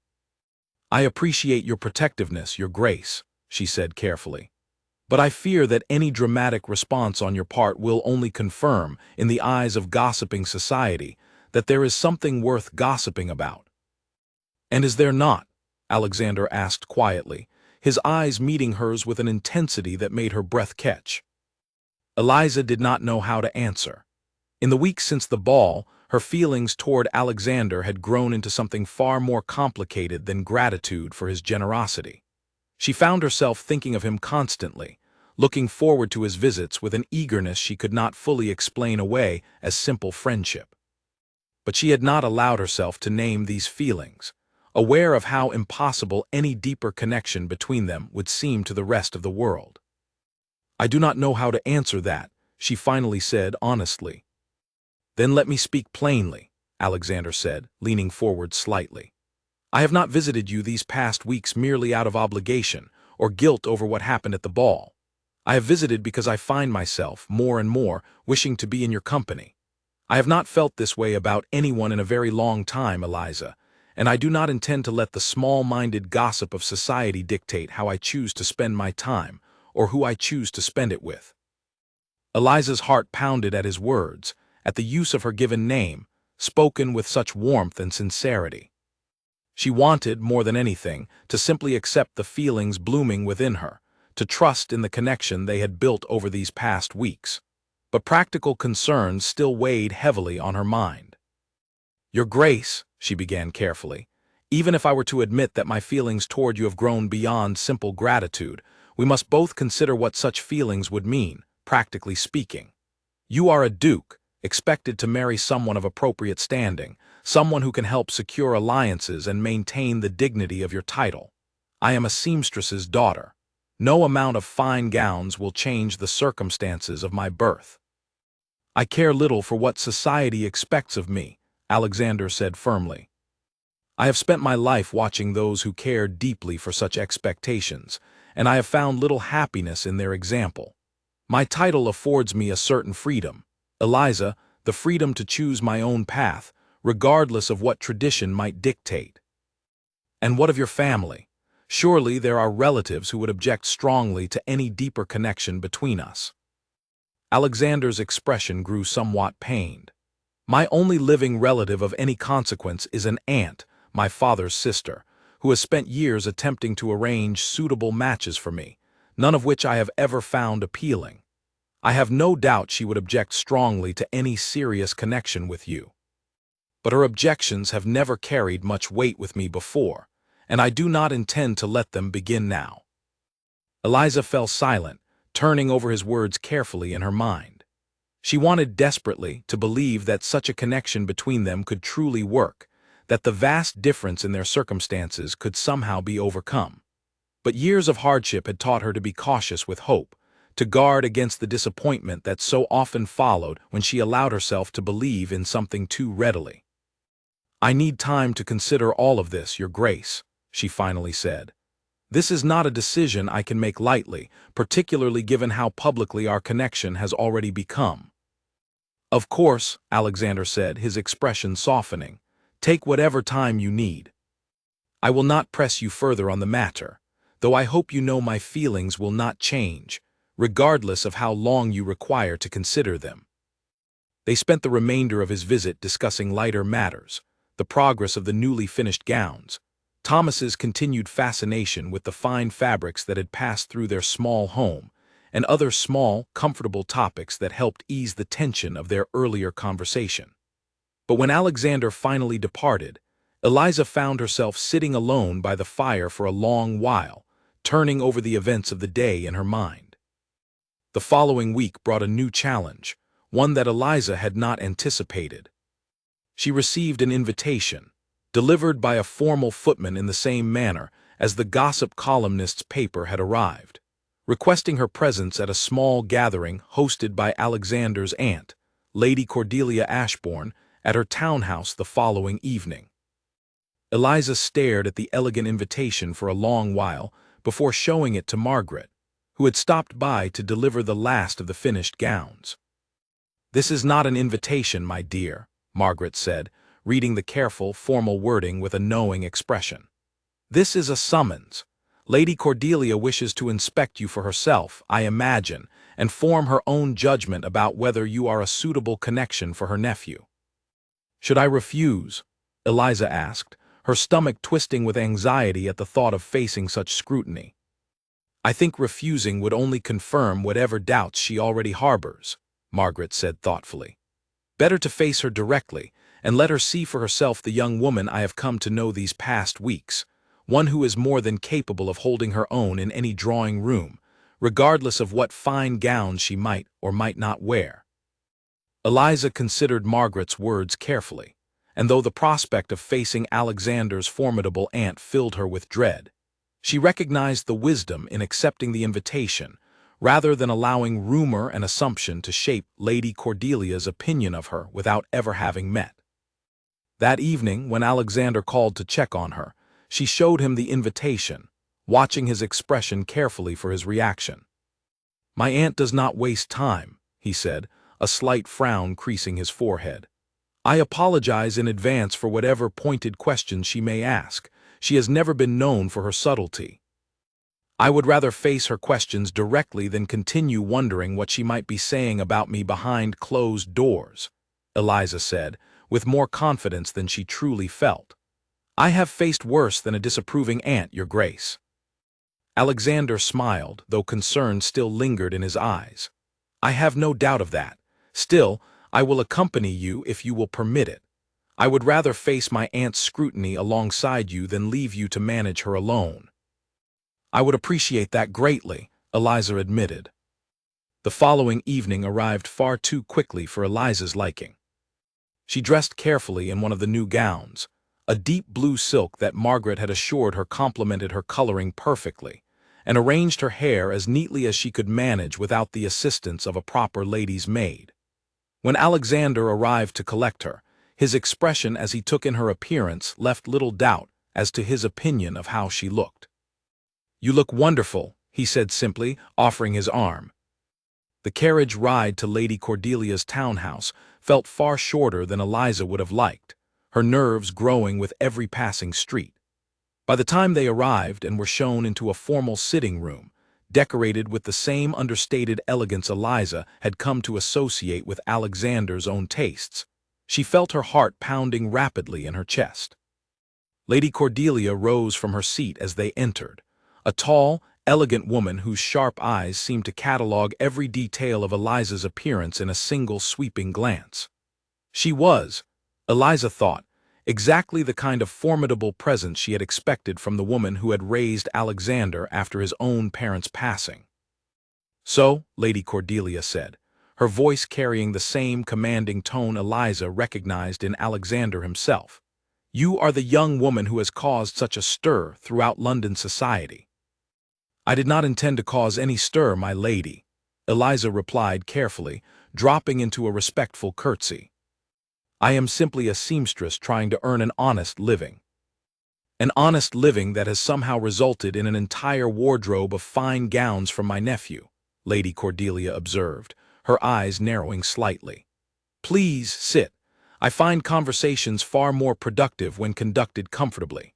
"I appreciate your protectiveness, Your Grace," she said carefully. "But I fear that any dramatic response on your part will only confirm, in the eyes of gossiping society, that there is something worth gossiping about." "And is there not?" Alexander asked quietly, his eyes meeting hers with an intensity that made her breath catch. Eliza did not know how to answer. In the weeks since the ball, her feelings toward Alexander had grown into something far more complicated than gratitude for his generosity. She found herself thinking of him constantly, looking forward to his visits with an eagerness she could not fully explain away as simple friendship. But she had not allowed herself to name these feelings, aware of how impossible any deeper connection between them would seem to the rest of the world. "I do not know how to answer that," she finally said honestly. "Then let me speak plainly," Alexander said, leaning forward slightly. "I have not visited you these past weeks merely out of obligation or guilt over what happened at the ball. I have visited because I find myself, more and more, wishing to be in your company. I have not felt this way about anyone in a very long time, Eliza, and I do not intend to let the small-minded gossip of society dictate how I choose to spend my time, or who I choose to spend it with." Eliza's heart pounded at his words, at the use of her given name, spoken with such warmth and sincerity. She wanted, more than anything, to simply accept the feelings blooming within her, to trust in the connection they had built over these past weeks. But practical concerns still weighed heavily on her mind. "Your Grace," she began carefully, "even if I were to admit that my feelings toward you have grown beyond simple gratitude, we must both consider what such feelings would mean, practically speaking. You are a duke, expected to marry someone of appropriate standing, someone who can help secure alliances and maintain the dignity of your title. I am a seamstress's daughter. No amount of fine gowns will change the circumstances of my birth." "I care little for what society expects of me," Alexander said firmly. "I have spent my life watching those who care deeply for such expectations, and I have found little happiness in their example. My title affords me a certain freedom, Eliza, the freedom to choose my own path, regardless of what tradition might dictate." "And what of your family? Surely there are relatives who would object strongly to any deeper connection between us." Alexander's expression grew somewhat pained. "My only living relative of any consequence is an aunt, my father's sister, who has spent years attempting to arrange suitable matches for me, none of which I have ever found appealing. I have no doubt she would object strongly to any serious connection with you. But her objections have never carried much weight with me before, and I do not intend to let them begin now." Eliza fell silent, turning over his words carefully in her mind. She wanted desperately to believe that such a connection between them could truly work, that the vast difference in their circumstances could somehow be overcome. But years of hardship had taught her to be cautious with hope, to guard against the disappointment that so often followed when she allowed herself to believe in something too readily. "I need time to consider all of this, Your Grace," she finally said. "This is not a decision I can make lightly, particularly given how publicly our connection has already become." "Of course," Alexander said, his expression softening. "Take whatever time you need. I will not press you further on the matter, though I hope you know my feelings will not change, regardless of how long you require to consider them." They spent the remainder of his visit discussing lighter matters, the progress of the newly finished gowns, Thomas's continued fascination with the fine fabrics that had passed through their small home, and other small, comfortable topics that helped ease the tension of their earlier conversation. But when Alexander finally departed, Eliza found herself sitting alone by the fire for a long while, turning over the events of the day in her mind. The following week brought a new challenge, one that Eliza had not anticipated. She received an invitation, delivered by a formal footman in the same manner as the gossip columnist's paper had arrived, requesting her presence at a small gathering hosted by Alexander's aunt, Lady Cordelia Ashbourne, at her townhouse the following evening. Eliza stared at the elegant invitation for a long while before showing it to Margaret, who had stopped by to deliver the last of the finished gowns. "This is not an invitation, my dear," Margaret said, reading the careful, formal wording with a knowing expression. "This is a summons. Lady Cordelia wishes to inspect you for herself, I imagine, and form her own judgment about whether you are a suitable connection for her nephew." "Should I refuse?" Eliza asked, her stomach twisting with anxiety at the thought of facing such scrutiny. "I think refusing would only confirm whatever doubts she already harbors," Margaret said thoughtfully. "Better to face her directly, and let her see for herself the young woman I have come to know these past weeks, one who is more than capable of holding her own in any drawing room, regardless of what fine gowns she might or might not wear." Eliza considered Margaret's words carefully, and though the prospect of facing Alexander's formidable aunt filled her with dread, she recognized the wisdom in accepting the invitation, rather than allowing rumor and assumption to shape Lady Cordelia's opinion of her without ever having met. That evening, when Alexander called to check on her, she showed him the invitation, watching his expression carefully for his reaction. "My aunt does not waste time," he said, a slight frown creasing his forehead. "I apologize in advance for whatever pointed questions she may ask. She has never been known for her subtlety. I would rather face her questions directly than continue wondering what she might be saying about me behind closed doors," Eliza said, with more confidence than she truly felt. "I have faced worse than a disapproving aunt, Your Grace." Alexander smiled, though concern still lingered in his eyes. "I have no doubt of that. Still, I will accompany you if you will permit it. I would rather face my aunt's scrutiny alongside you than leave you to manage her alone." "I would appreciate that greatly," Eliza admitted. The following evening arrived far too quickly for Eliza's liking. She dressed carefully in one of the new gowns, a deep blue silk that Margaret had assured her complemented her coloring perfectly, and arranged her hair as neatly as she could manage without the assistance of a proper lady's maid. When Alexander arrived to collect her, his expression as he took in her appearance left little doubt as to his opinion of how she looked. "You look wonderful," he said simply, offering his arm. The carriage ride to Lady Cordelia's townhouse felt far shorter than Eliza would have liked, her nerves growing with every passing street. By the time they arrived and were shown into a formal sitting room, decorated with the same understated elegance Eliza had come to associate with Alexander's own tastes, she felt her heart pounding rapidly in her chest. Lady Cordelia rose from her seat as they entered, a tall, elegant woman whose sharp eyes seemed to catalogue every detail of Eliza's appearance in a single sweeping glance. She was, Eliza thought, exactly the kind of formidable presence she had expected from the woman who had raised Alexander after his own parents' passing. "So," Lady Cordelia said, her voice carrying the same commanding tone Eliza recognized in Alexander himself, "you are the young woman who has caused such a stir throughout London society." "I did not intend to cause any stir, my lady," Eliza replied carefully, dropping into a respectful curtsy. "I am simply a seamstress trying to earn an honest living." "An honest living that has somehow resulted in an entire wardrobe of fine gowns from my nephew," Lady Cordelia observed, her eyes narrowing slightly. Please sit. I find conversations far more productive when conducted comfortably.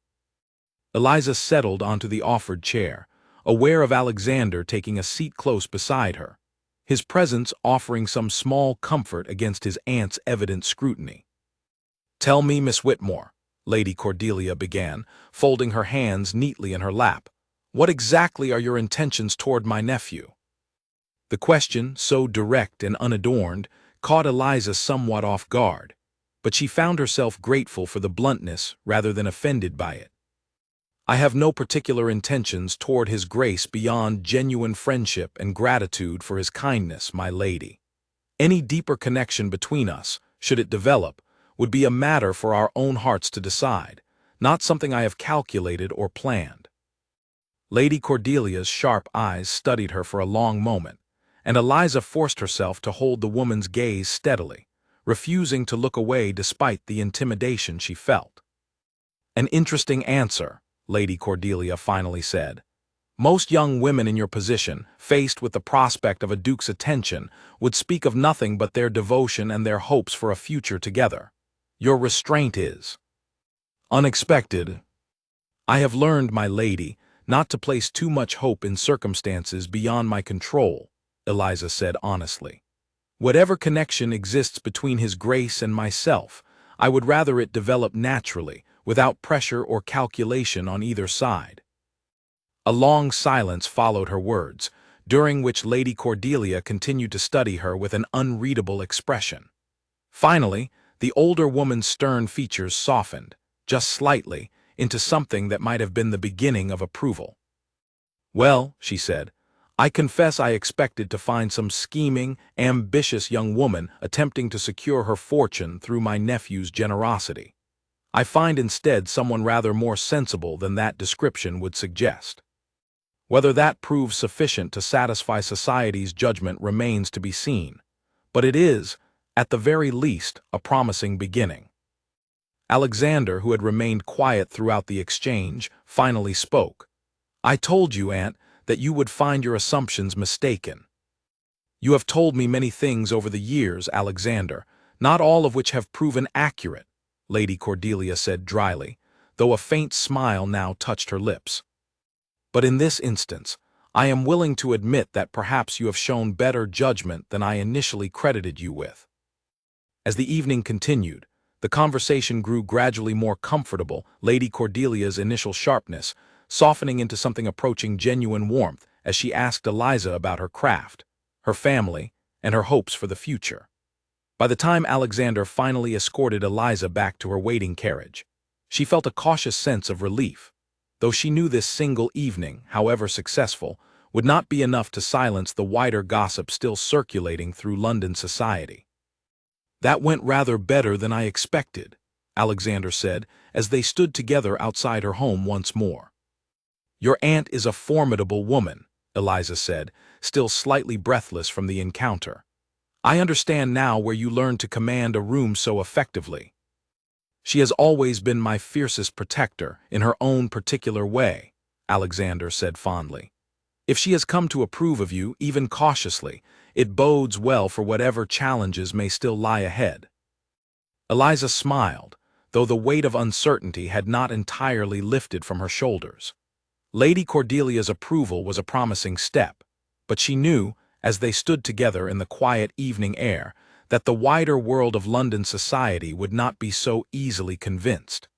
Eliza settled onto the offered chair, aware of Alexander taking a seat close beside her, his presence offering some small comfort against his aunt's evident scrutiny. "Tell me, Miss Whitmore," Lady Cordelia began, folding her hands neatly in her lap, "what exactly are your intentions toward my nephew?" The question, so direct and unadorned, caught Eliza somewhat off guard, but she found herself grateful for the bluntness rather than offended by it. "I have no particular intentions toward His Grace beyond genuine friendship and gratitude for his kindness, my lady. Any deeper connection between us, should it develop, would be a matter for our own hearts to decide, not something I have calculated or planned." Lady Cordelia's sharp eyes studied her for a long moment, and Eliza forced herself to hold the woman's gaze steadily, refusing to look away despite the intimidation she felt. "An interesting answer," Lady Cordelia finally said. "Most young women in your position, faced with the prospect of a duke's attention, would speak of nothing but their devotion and their hopes for a future together. Your restraint is unexpected. I have learned, my lady, not to place too much hope in circumstances beyond my control," Eliza said honestly. "Whatever connection exists between His Grace and myself, I would rather it develop naturally, without pressure or calculation on either side." A long silence followed her words, during which Lady Cordelia continued to study her with an unreadable expression. Finally, the older woman's stern features softened, just slightly, into something that might have been the beginning of approval. "Well," she said, "I confess I expected to find some scheming, ambitious young woman attempting to secure her fortune through my nephew's generosity. I find instead someone rather more sensible than that description would suggest. Whether that proves sufficient to satisfy society's judgment remains to be seen, but it is, at the very least, a promising beginning." Alexander, who had remained quiet throughout the exchange, finally spoke. "I told you, Aunt, that you would find your assumptions mistaken." "You have told me many things over the years, Alexander, not all of which have proven accurate," Lady Cordelia said dryly, though a faint smile now touched her lips. "But in this instance, I am willing to admit that perhaps you have shown better judgment than I initially credited you with." As the evening continued, the conversation grew gradually more comfortable, Lady Cordelia's initial sharpness softening into something approaching genuine warmth as she asked Eliza about her craft, her family, and her hopes for the future. By the time Alexander finally escorted Eliza back to her waiting carriage, she felt a cautious sense of relief, though she knew this single evening, however successful, would not be enough to silence the wider gossip still circulating through London society. "That went rather better than I expected," Alexander said as they stood together outside her home once more. "Your aunt is a formidable woman," Eliza said, still slightly breathless from the encounter. "I understand now where you learned to command a room so effectively." "She has always been my fiercest protector, in her own particular way," Alexander said fondly. "If she has come to approve of you, even cautiously, it bodes well for whatever challenges may still lie ahead." Eliza smiled, though the weight of uncertainty had not entirely lifted from her shoulders. Lady Cordelia's approval was a promising step, but she knew, as they stood together in the quiet evening air, that the wider world of London society would not be so easily convinced.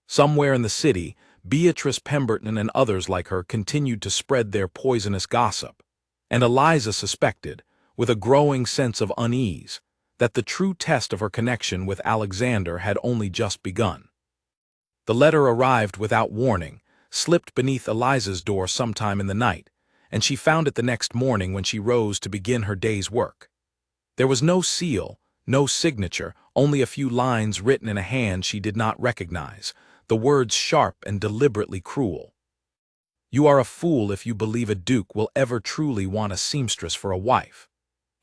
Somewhere in the city, Beatrice Pemberton and others like her continued to spread their poisonous gossip, and Eliza suspected, with a growing sense of unease, that the true test of her connection with Alexander had only just begun. The letter arrived without warning, slipped beneath Eliza's door sometime in the night, and she found it the next morning when she rose to begin her day's work. There was no seal, no signature, only a few lines written in a hand she did not recognize, the words sharp and deliberately cruel. "You are a fool if you believe a duke will ever truly want a seamstress for a wife.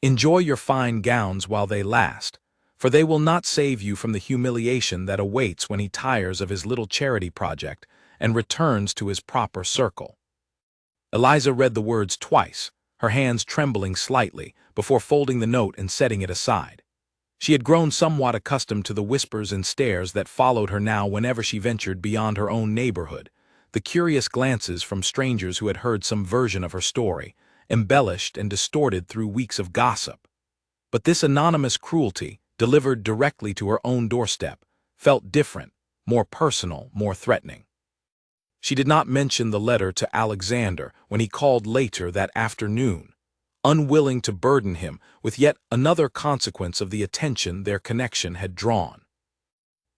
Enjoy your fine gowns while they last, for they will not save you from the humiliation that awaits when he tires of his little charity project and returns to his proper circle." Eliza read the words twice, her hands trembling slightly, before folding the note and setting it aside. She had grown somewhat accustomed to the whispers and stares that followed her now whenever she ventured beyond her own neighborhood, the curious glances from strangers who had heard some version of her story, embellished and distorted through weeks of gossip. But this anonymous cruelty, delivered directly to her own doorstep, felt different, more personal, more threatening. She did not mention the letter to Alexander when he called later that afternoon, unwilling to burden him with yet another consequence of the attention their connection had drawn.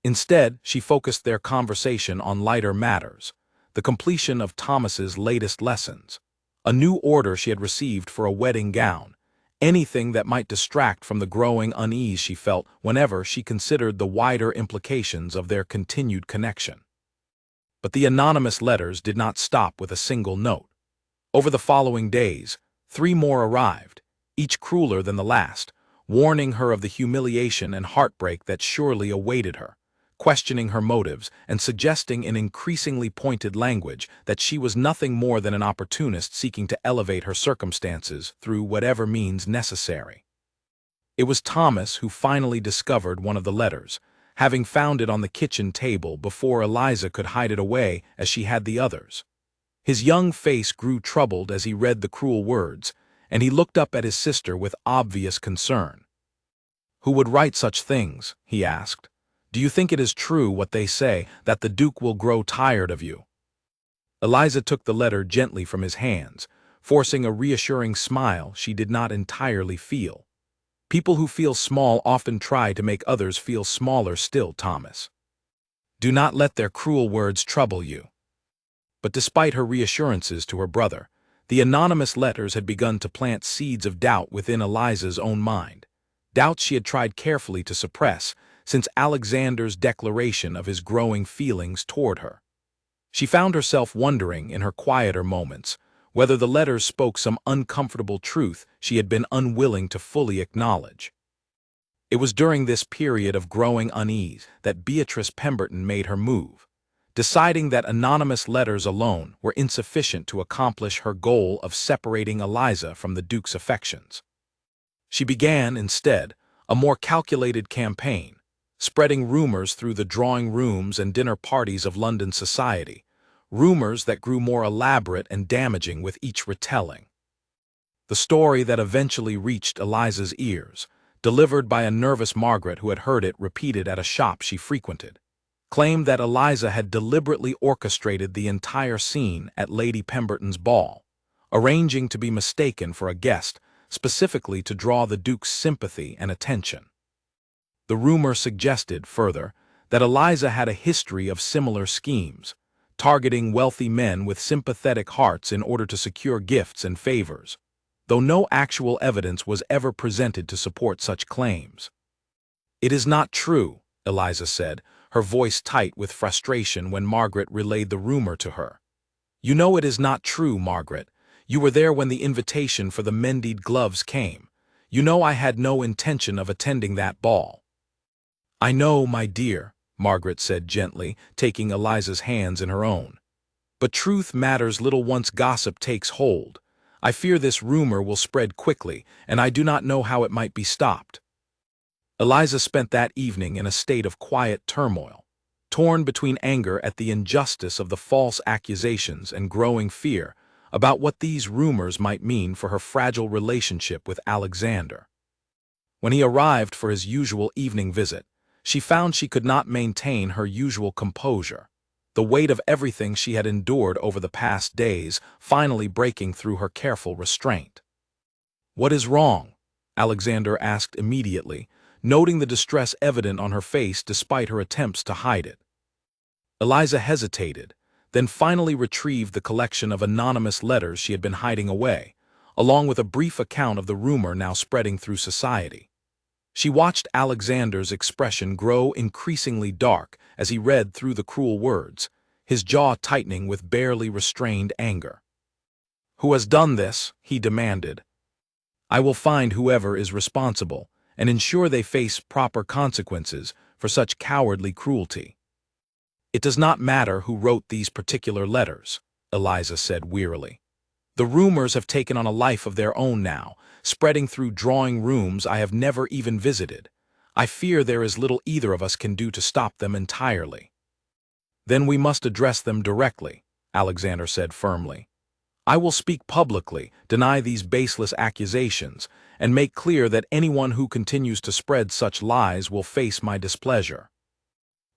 Instead, she focused their conversation on lighter matters, the completion of Thomas's latest lessons, a new order she had received for a wedding gown, anything that might distract from the growing unease she felt whenever she considered the wider implications of their continued connection. But the anonymous letters did not stop with a single note. Over the following days, 3 more arrived, each crueler than the last, warning her of the humiliation and heartbreak that surely awaited her, questioning her motives and suggesting in increasingly pointed language that she was nothing more than an opportunist seeking to elevate her circumstances through whatever means necessary. It was Thomas who finally discovered one of the letters, having found it on the kitchen table before Eliza could hide it away as she had the others. His young face grew troubled as he read the cruel words, and he looked up at his sister with obvious concern. "Who would write such things?" he asked. "Do you think it is true what they say, that the Duke will grow tired of you?" Eliza took the letter gently from his hands, forcing a reassuring smile she did not entirely feel. "People who feel small often try to make others feel smaller still, Thomas. Do not let their cruel words trouble you." But despite her reassurances to her brother, the anonymous letters had begun to plant seeds of doubt within Eliza's own mind, doubts she had tried carefully to suppress since Alexander's declaration of his growing feelings toward her. She found herself wondering in her quieter moments whether the letters spoke some uncomfortable truth she had been unwilling to fully acknowledge. It was during this period of growing unease that Beatrice Pemberton made her move, deciding that anonymous letters alone were insufficient to accomplish her goal of separating Eliza from the Duke's affections. She began, instead, a more calculated campaign, spreading rumors through the drawing rooms and dinner parties of London society, rumors that grew more elaborate and damaging with each retelling. The story that eventually reached Eliza's ears, delivered by a nervous Margaret who had heard it repeated at a shop she frequented, claimed that Eliza had deliberately orchestrated the entire scene at Lady Pemberton's ball, arranging to be mistaken for a guest specifically to draw the Duke's sympathy and attention. The rumor suggested, further, that Eliza had a history of similar schemes, targeting wealthy men with sympathetic hearts in order to secure gifts and favors, though no actual evidence was ever presented to support such claims. "It is not true," Eliza said, her voice tight with frustration when Margaret relayed the rumor to her. "You know it is not true, Margaret. You were there when the invitation for the mended gloves came. You know I had no intention of attending that ball." "I know, my dear," Margaret said gently, taking Eliza's hands in her own. "But truth matters little once gossip takes hold. I fear this rumor will spread quickly, and I do not know how it might be stopped." Eliza spent that evening in a state of quiet turmoil, torn between anger at the injustice of the false accusations and growing fear about what these rumors might mean for her fragile relationship with Alexander. When he arrived for his usual evening visit, she found she could not maintain her usual composure, the weight of everything she had endured over the past days finally breaking through her careful restraint. "What is wrong?" Alexander asked immediately, noting the distress evident on her face despite her attempts to hide it. Eliza hesitated, then finally retrieved the collection of anonymous letters she had been hiding away, along with a brief account of the rumor now spreading through society. She watched Alexander's expression grow increasingly dark as he read through the cruel words, his jaw tightening with barely restrained anger. "Who has done this?" he demanded. "I will find whoever is responsible and ensure they face proper consequences for such cowardly cruelty." "It does not matter who wrote these particular letters," Eliza said wearily. "The rumors have taken on a life of their own now, spreading through drawing rooms I have never even visited. I fear there is little either of us can do to stop them entirely. Then we must address them directly, Alexander said firmly. I will speak publicly, deny these baseless accusations, and make clear that anyone who continues to spread such lies will face my displeasure.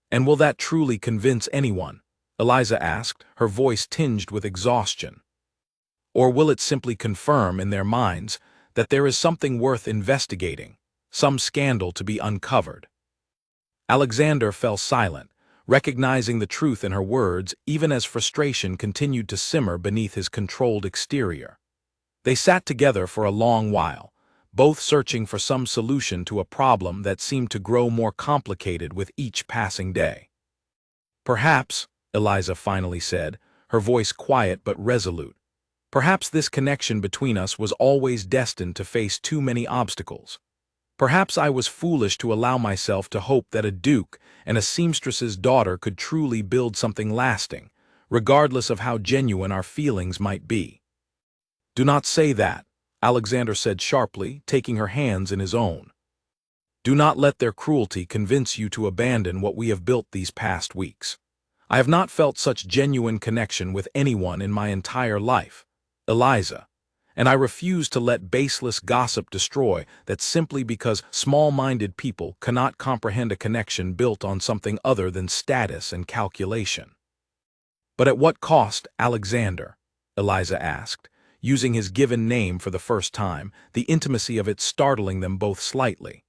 And will that truly convince anyone? Eliza asked, her voice tinged with exhaustion. Or will it simply confirm in their minds that there is something worth investigating, some scandal to be uncovered? Alexander fell silent, recognizing the truth in her words even as frustration continued to simmer beneath his controlled exterior. They sat together for a long while, both searching for some solution to a problem that seemed to grow more complicated with each passing day. Perhaps, Eliza finally said, her voice quiet but resolute, perhaps this connection between us was always destined to face too many obstacles. Perhaps I was foolish to allow myself to hope that a duke and a seamstress's daughter could truly build something lasting, regardless of how genuine our feelings might be. Do not say that, Alexander said sharply, taking her hands in his own. Do not let their cruelty convince you to abandon what we have built these past weeks. I have not felt such genuine connection with anyone in my entire life, Eliza, and I refuse to let baseless gossip destroy that simply because small-minded people cannot comprehend a connection built on something other than status and calculation. But at what cost, Alexander? Eliza asked, using his given name for the first time, the intimacy of it startling them both slightly.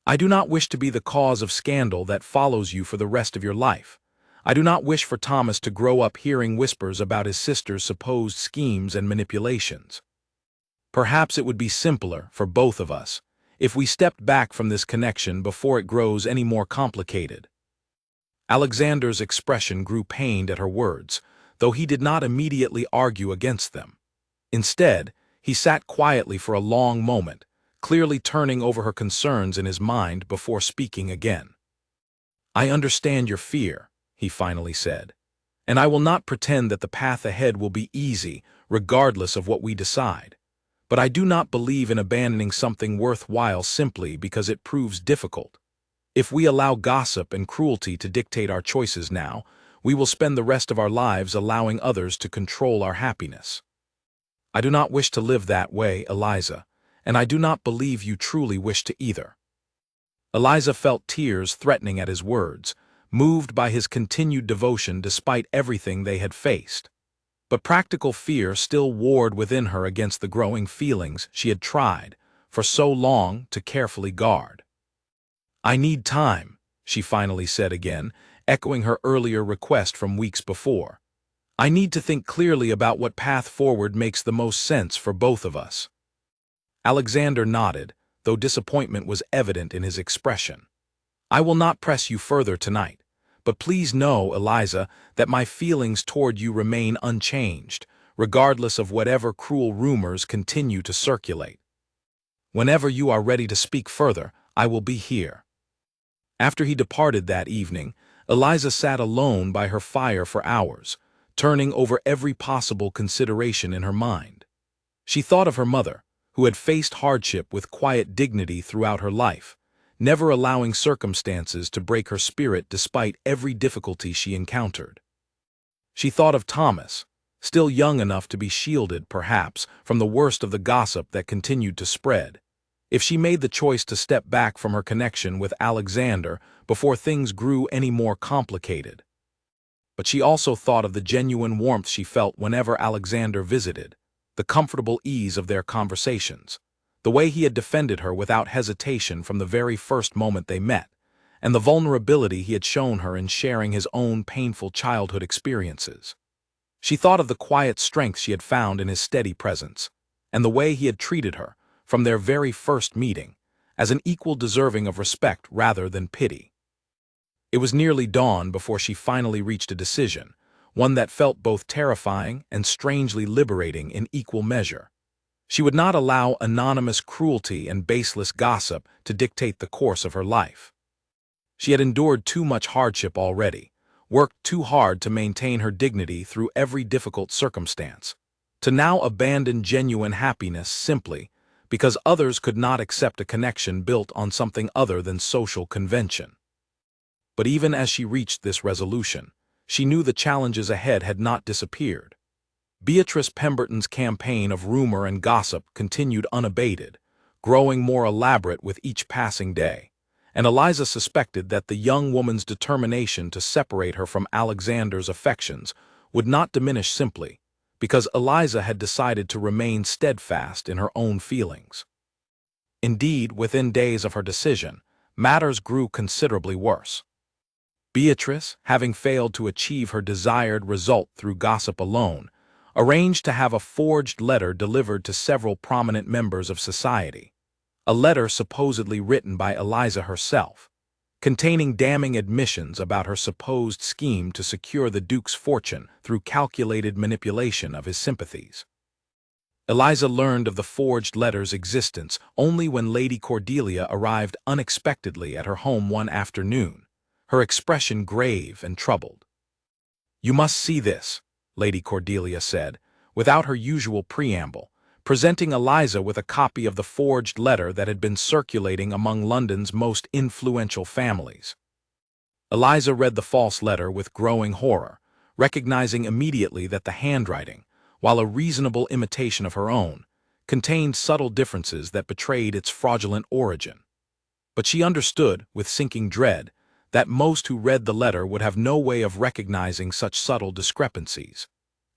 I do not wish to be the cause of scandal that follows you for the rest of your life. I do not wish for Thomas to grow up hearing whispers about his sister's supposed schemes and manipulations. Perhaps it would be simpler for both of us if we stepped back from this connection before it grows any more complicated. Alexander's expression grew pained at her words, though he did not immediately argue against them. Instead, he sat quietly for a long moment, clearly turning over her concerns in his mind before speaking again. I understand your fear, he finally said, and I will not pretend that the path ahead will be easy, regardless of what we decide. But I do not believe in abandoning something worthwhile simply because it proves difficult. If we allow gossip and cruelty to dictate our choices now, we will spend the rest of our lives allowing others to control our happiness. I do not wish to live that way, Eliza, and I do not believe you truly wish to either. Eliza felt tears threatening at his words, moved by his continued devotion despite everything they had faced. But practical fear still warred within her against the growing feelings she had tried, for so long, to carefully guard. I need time, she finally said again, echoing her earlier request from weeks before. I need to think clearly about what path forward makes the most sense for both of us. Alexander nodded, though disappointment was evident in his expression. I will not press you further tonight. But please know, Eliza, that my feelings toward you remain unchanged, regardless of whatever cruel rumors continue to circulate. Whenever you are ready to speak further, I will be here. After he departed that evening, Eliza sat alone by her fire for hours, turning over every possible consideration in her mind. She thought of her mother, who had faced hardship with quiet dignity throughout her life, never allowing circumstances to break her spirit despite every difficulty she encountered. She thought of Thomas, still young enough to be shielded, perhaps, from the worst of the gossip that continued to spread. If she made the choice to step back from her connection with Alexander before things grew any more complicated. But she also thought of the genuine warmth she felt whenever Alexander visited, the comfortable ease of their conversations, the way he had defended her without hesitation from the very first moment they met, and the vulnerability he had shown her in sharing his own painful childhood experiences. She thought of the quiet strength she had found in his steady presence, and the way he had treated her, from their very first meeting, as an equal deserving of respect rather than pity. It was nearly dawn before she finally reached a decision, one that felt both terrifying and strangely liberating in equal measure. She would not allow anonymous cruelty and baseless gossip to dictate the course of her life. She had endured too much hardship already, worked too hard to maintain her dignity through every difficult circumstance, to now abandon genuine happiness simply because others could not accept a connection built on something other than social convention. But even as she reached this resolution, she knew the challenges ahead had not disappeared. Beatrice Pemberton's campaign of rumor and gossip continued unabated, growing more elaborate with each passing day, and Eliza suspected that the young woman's determination to separate her from Alexander's affections would not diminish simply because Eliza had decided to remain steadfast in her own feelings. Indeed, within days of her decision, matters grew considerably worse. Beatrice, having failed to achieve her desired result through gossip alone, arranged to have a forged letter delivered to several prominent members of society, a letter supposedly written by Eliza herself, containing damning admissions about her supposed scheme to secure the Duke's fortune through calculated manipulation of his sympathies. Eliza learned of the forged letter's existence only when Lady Cordelia arrived unexpectedly at her home one afternoon, her expression grave and troubled. "You must see this," Lady Cordelia said, without her usual preamble, presenting Eliza with a copy of the forged letter that had been circulating among London's most influential families. Eliza read the false letter with growing horror, recognizing immediately that the handwriting, while a reasonable imitation of her own, contained subtle differences that betrayed its fraudulent origin. But she understood, with sinking dread, that most who read the letter would have no way of recognizing such subtle discrepancies,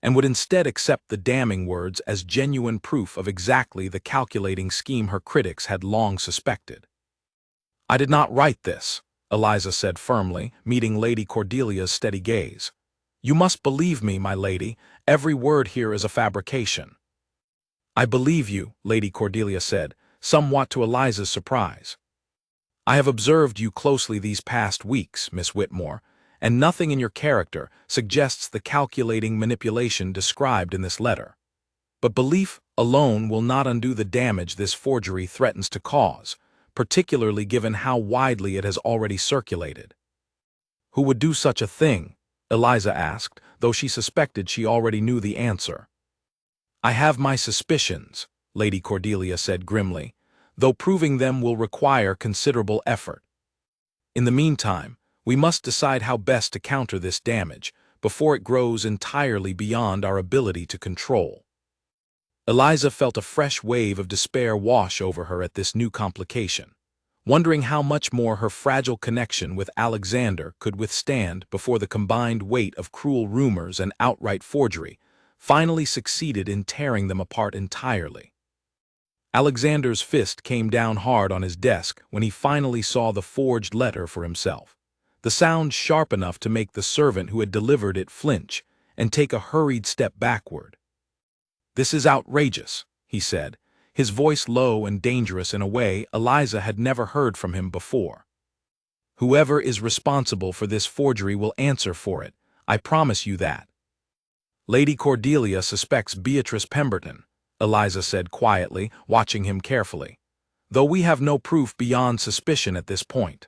and would instead accept the damning words as genuine proof of exactly the calculating scheme her critics had long suspected. "I did not write this," Eliza said firmly, meeting Lady Cordelia's steady gaze. "You must believe me, my lady, every word here is a fabrication." "I believe you," Lady Cordelia said, somewhat to Eliza's surprise. "I have observed you closely these past weeks, Miss Whitmore, and nothing in your character suggests the calculating manipulation described in this letter. But belief alone will not undo the damage this forgery threatens to cause, particularly given how widely it has already circulated." "Who would do such a thing?" Eliza asked, though she suspected she already knew the answer. "I have my suspicions," Lady Cordelia said grimly, "though proving them will require considerable effort. In the meantime, we must decide how best to counter this damage before it grows entirely beyond our ability to control." Eliza felt a fresh wave of despair wash over her at this new complication, wondering how much more her fragile connection with Alexander could withstand before the combined weight of cruel rumors and outright forgery finally succeeded in tearing them apart entirely. Alexander's fist came down hard on his desk when he finally saw the forged letter for himself, the sound sharp enough to make the servant who had delivered it flinch and take a hurried step backward. "This is outrageous," he said, his voice low and dangerous in a way Eliza had never heard from him before. "Whoever is responsible for this forgery will answer for it, I promise you that." "Lady Cordelia suspects Beatrice Pemberton," Eliza said quietly, watching him carefully, "though we have no proof beyond suspicion at this point."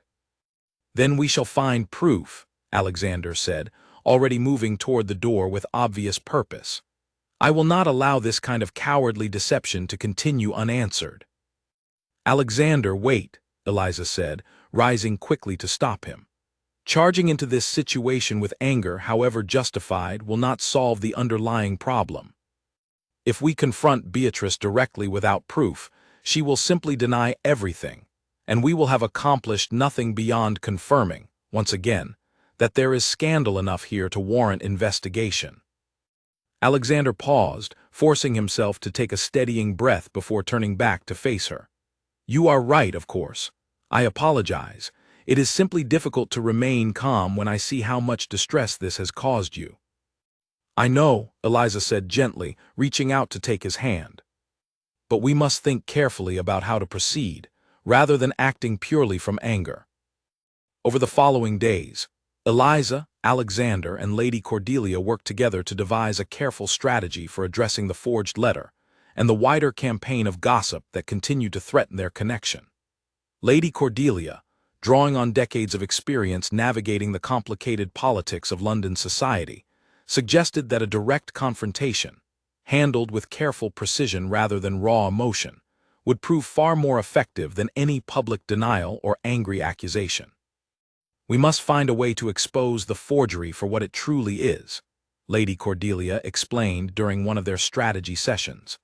"Then we shall find proof," Alexander said, already moving toward the door with obvious purpose. "I will not allow this kind of cowardly deception to continue unanswered." "Alexander, wait," Eliza said, rising quickly to stop him. "Charging into this situation with anger, however justified, will not solve the underlying problem. If we confront Beatrice directly without proof, she will simply deny everything, and we will have accomplished nothing beyond confirming, once again, that there is scandal enough here to warrant investigation." Alexander paused, forcing himself to take a steadying breath before turning back to face her. "You are right, of course. I apologize. It is simply difficult to remain calm when I see how much distress this has caused you." "I know," Eliza said gently, reaching out to take his hand. "But we must think carefully about how to proceed, rather than acting purely from anger." Over the following days, Eliza, Alexander, and Lady Cordelia worked together to devise a careful strategy for addressing the forged letter and the wider campaign of gossip that continued to threaten their connection. Lady Cordelia, drawing on decades of experience navigating the complicated politics of London society, suggested that a direct confrontation, handled with careful precision rather than raw emotion, would prove far more effective than any public denial or angry accusation. We must find a way to expose the forgery for what it truly is, Lady Cordelia explained during one of their strategy sessions,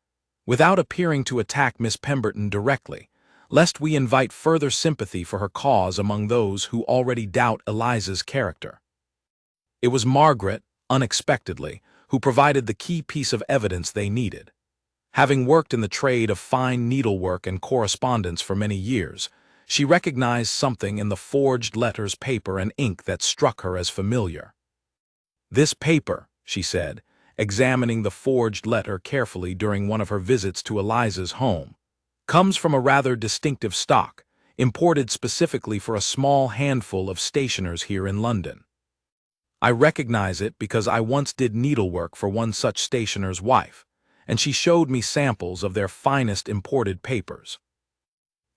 without appearing to attack Miss Pemberton directly, lest we invite further sympathy for her cause among those who already doubt Eliza's character. It was Margaret, unexpectedly, who provided the key piece of evidence they needed. Having worked in the trade of fine needlework and correspondence for many years, she recognized something in the forged letters, paper, and ink that struck her as familiar. "This paper," she said, examining the forged letter carefully during one of her visits to Eliza's home, "comes from a rather distinctive stock, imported specifically for a small handful of stationers here in London. I recognize it because I once did needlework for one such stationer's wife, and she showed me samples of their finest imported papers."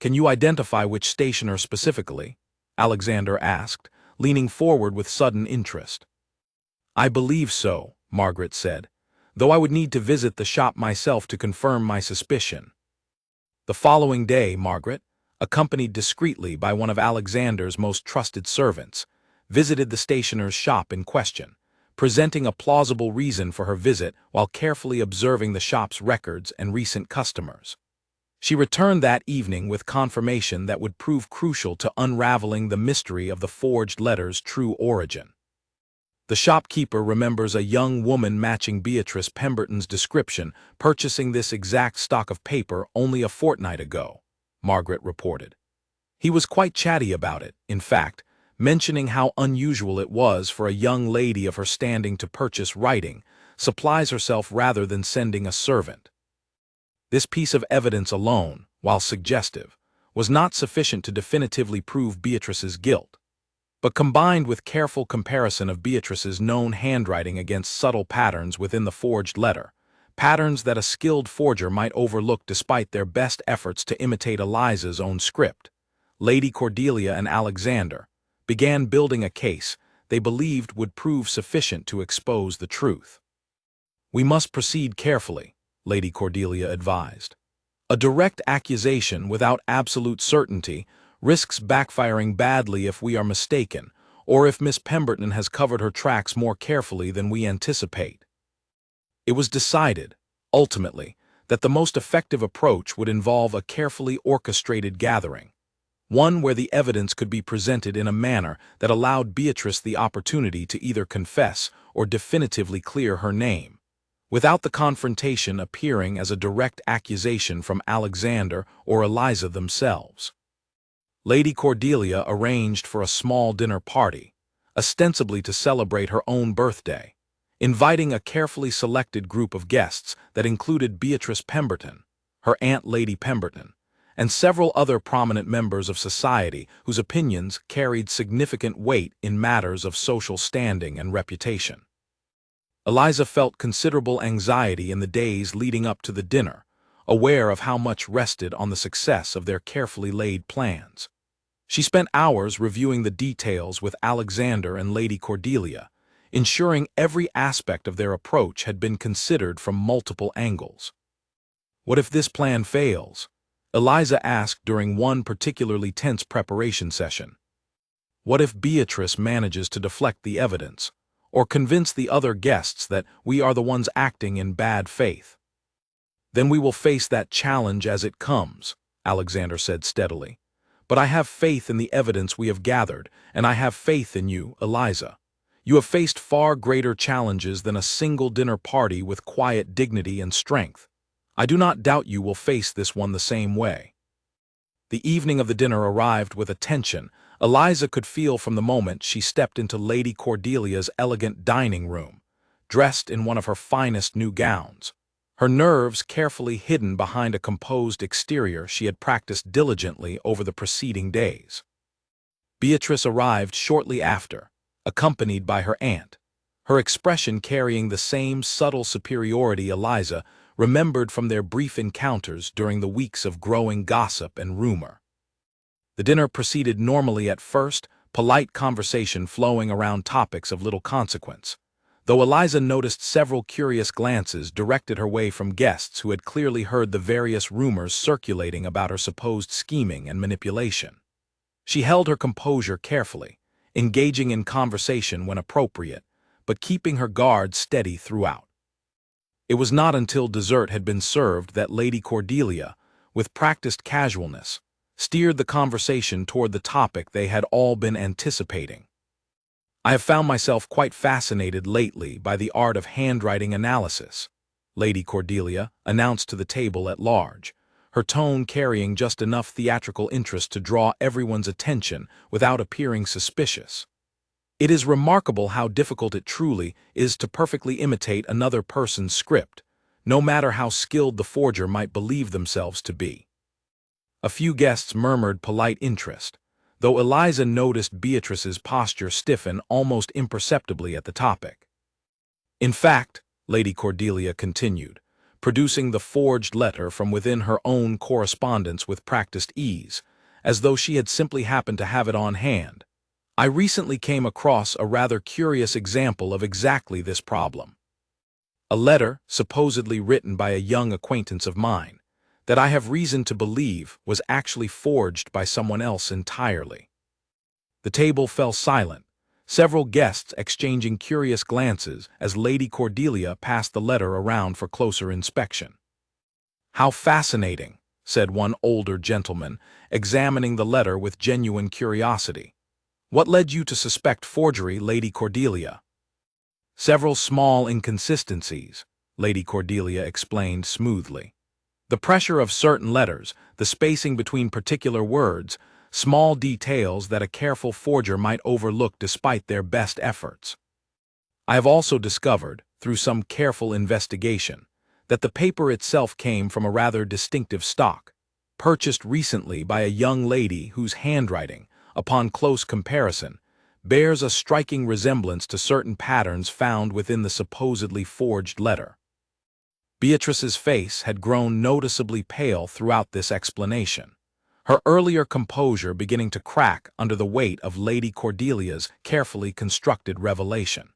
"Can you identify which stationer specifically?" Alexander asked, leaning forward with sudden interest. "I believe so," Margaret said, "though I would need to visit the shop myself to confirm my suspicion." The following day, Margaret, accompanied discreetly by one of Alexander's most trusted servants, visited the stationer's shop in question, presenting a plausible reason for her visit while carefully observing the shop's records and recent customers. She returned that evening with confirmation that would prove crucial to unraveling the mystery of the forged letter's true origin. "The shopkeeper remembers a young woman matching Beatrice Pemberton's description purchasing this exact stock of paper only a fortnight ago," Margaret reported. "He was quite chatty about it, in fact, mentioning how unusual it was for a young lady of her standing to purchase writing supplies herself rather than sending a servant." This piece of evidence alone, while suggestive, was not sufficient to definitively prove Beatrice's guilt. But combined with careful comparison of Beatrice's known handwriting against subtle patterns within the forged letter, patterns that a skilled forger might overlook despite their best efforts to imitate Eliza's own script, Lady Cordelia and Alexander began building a case they believed would prove sufficient to expose the truth. "We must proceed carefully," Lady Cordelia advised. "A direct accusation without absolute certainty risks backfiring badly if we are mistaken, or if Miss Pemberton has covered her tracks more carefully than we anticipate." It was decided, ultimately, that the most effective approach would involve a carefully orchestrated gathering, one where the evidence could be presented in a manner that allowed Beatrice the opportunity to either confess or definitively clear her name, without the confrontation appearing as a direct accusation from Alexander or Eliza themselves. Lady Cordelia arranged for a small dinner party, ostensibly to celebrate her own birthday, inviting a carefully selected group of guests that included Beatrice Pemberton, her Aunt Lady Pemberton, and several other prominent members of society whose opinions carried significant weight in matters of social standing and reputation. Eliza felt considerable anxiety in the days leading up to the dinner, aware of how much rested on the success of their carefully laid plans. She spent hours reviewing the details with Alexander and Lady Cordelia, ensuring every aspect of their approach had been considered from multiple angles. "What if this plan fails?" Eliza asked during one particularly tense preparation session. "What if Beatrice manages to deflect the evidence, or convince the other guests that we are the ones acting in bad faith?" "Then we will face that challenge as it comes," Alexander said steadily. "But I have faith in the evidence we have gathered, and I have faith in you, Eliza. You have faced far greater challenges than a single dinner party with quiet dignity and strength. I do not doubt you will face this one the same way." The evening of the dinner arrived with a tension Eliza could feel from the moment she stepped into Lady Cordelia's elegant dining room, dressed in one of her finest new gowns, her nerves carefully hidden behind a composed exterior she had practiced diligently over the preceding days. Beatrice arrived shortly after, accompanied by her aunt, her expression carrying the same subtle superiority Eliza remembered from their brief encounters during the weeks of growing gossip and rumor. The dinner proceeded normally at first, polite conversation flowing around topics of little consequence, though Eliza noticed several curious glances directed her way from guests who had clearly heard the various rumors circulating about her supposed scheming and manipulation. She held her composure carefully, engaging in conversation when appropriate, but keeping her guard steady throughout. It was not until dessert had been served that Lady Cordelia, with practiced casualness, steered the conversation toward the topic they had all been anticipating. "I have found myself quite fascinated lately by the art of handwriting analysis," Lady Cordelia announced to the table at large, her tone carrying just enough theatrical interest to draw everyone's attention without appearing suspicious. "It is remarkable how difficult it truly is to perfectly imitate another person's script, no matter how skilled the forger might believe themselves to be." A few guests murmured polite interest, though Eliza noticed Beatrice's posture stiffen almost imperceptibly at the topic. "In fact," Lady Cordelia continued, producing the forged letter from within her own correspondence with practiced ease, as though she had simply happened to have it on hand, "I recently came across a rather curious example of exactly this problem. A letter, supposedly written by a young acquaintance of mine, that I have reason to believe was actually forged by someone else entirely." The table fell silent, several guests exchanging curious glances as Lady Cordelia passed the letter around for closer inspection. "How fascinating," said one older gentleman, examining the letter with genuine curiosity. "What led you to suspect forgery, Lady Cordelia?" "Several small inconsistencies," Lady Cordelia explained smoothly. "The pressure of certain letters, the spacing between particular words, small details that a careful forger might overlook despite their best efforts. I have also discovered, through some careful investigation, that the paper itself came from a rather distinctive stock, purchased recently by a young lady whose handwriting, upon close comparison, bears a striking resemblance to certain patterns found within the supposedly forged letter." Beatrice's face had grown noticeably pale throughout this explanation, her earlier composure beginning to crack under the weight of Lady Cordelia's carefully constructed revelation.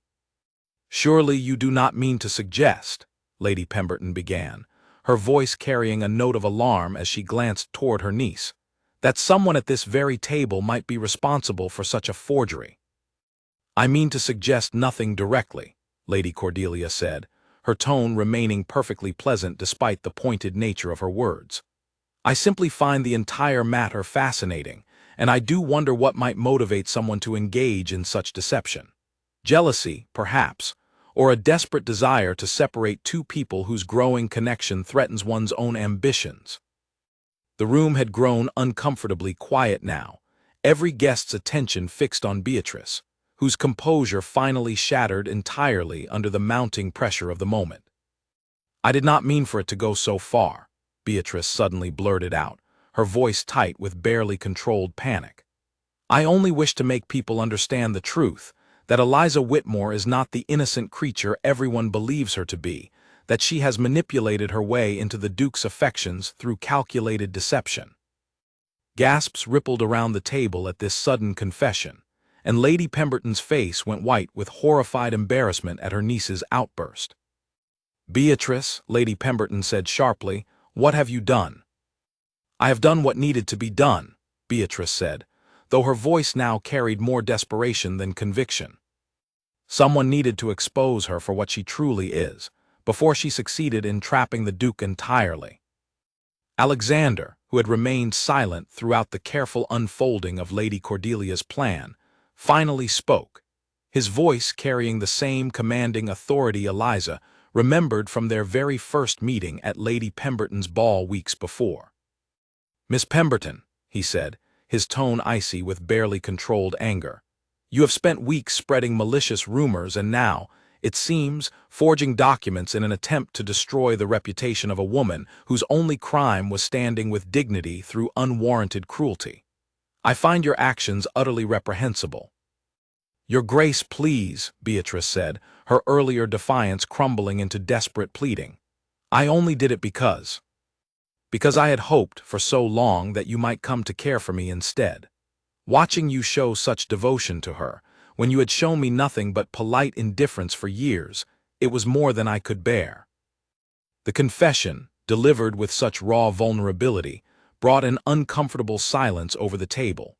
"Surely you do not mean to suggest," Lady Pemberton began, her voice carrying a note of alarm as she glanced toward her niece, "that someone at this very table might be responsible for such a forgery?" "I mean to suggest nothing directly," Lady Cordelia said, her tone remaining perfectly pleasant despite the pointed nature of her words. "I simply find the entire matter fascinating, and I do wonder what might motivate someone to engage in such deception. Jealousy, perhaps, or a desperate desire to separate two people whose growing connection threatens one's own ambitions." The room had grown uncomfortably quiet now, every guest's attention fixed on Beatrice, whose composure finally shattered entirely under the mounting pressure of the moment. "I did not mean for it to go so far," Beatrice suddenly blurted out, her voice tight with barely controlled panic. "I only wish to make people understand the truth, that Eliza Whitmore is not the innocent creature everyone believes her to be, that she has manipulated her way into the Duke's affections through calculated deception." Gasps rippled around the table at this sudden confession, and Lady Pemberton's face went white with horrified embarrassment at her niece's outburst. "Beatrice," Lady Pemberton said sharply, "what have you done?" "I have done what needed to be done," Beatrice said, though her voice now carried more desperation than conviction. "Someone needed to expose her for what she truly is, before she succeeded in trapping the Duke entirely." Alexander, who had remained silent throughout the careful unfolding of Lady Cordelia's plan, finally spoke, his voice carrying the same commanding authority Eliza remembered from their very first meeting at Lady Pemberton's ball weeks before. "Miss Pemberton," he said, his tone icy with barely controlled anger, "you have spent weeks spreading malicious rumors and now, it seems, forging documents in an attempt to destroy the reputation of a woman whose only crime was standing with dignity through unwarranted cruelty. I find your actions utterly reprehensible." "Your Grace, please," Beatrice said, her earlier defiance crumbling into desperate pleading. "I only did it because I had hoped for so long that you might come to care for me instead. Watching you show such devotion to her, when you had shown me nothing but polite indifference for years, it was more than I could bear." The confession, delivered with such raw vulnerability, brought an uncomfortable silence over the table.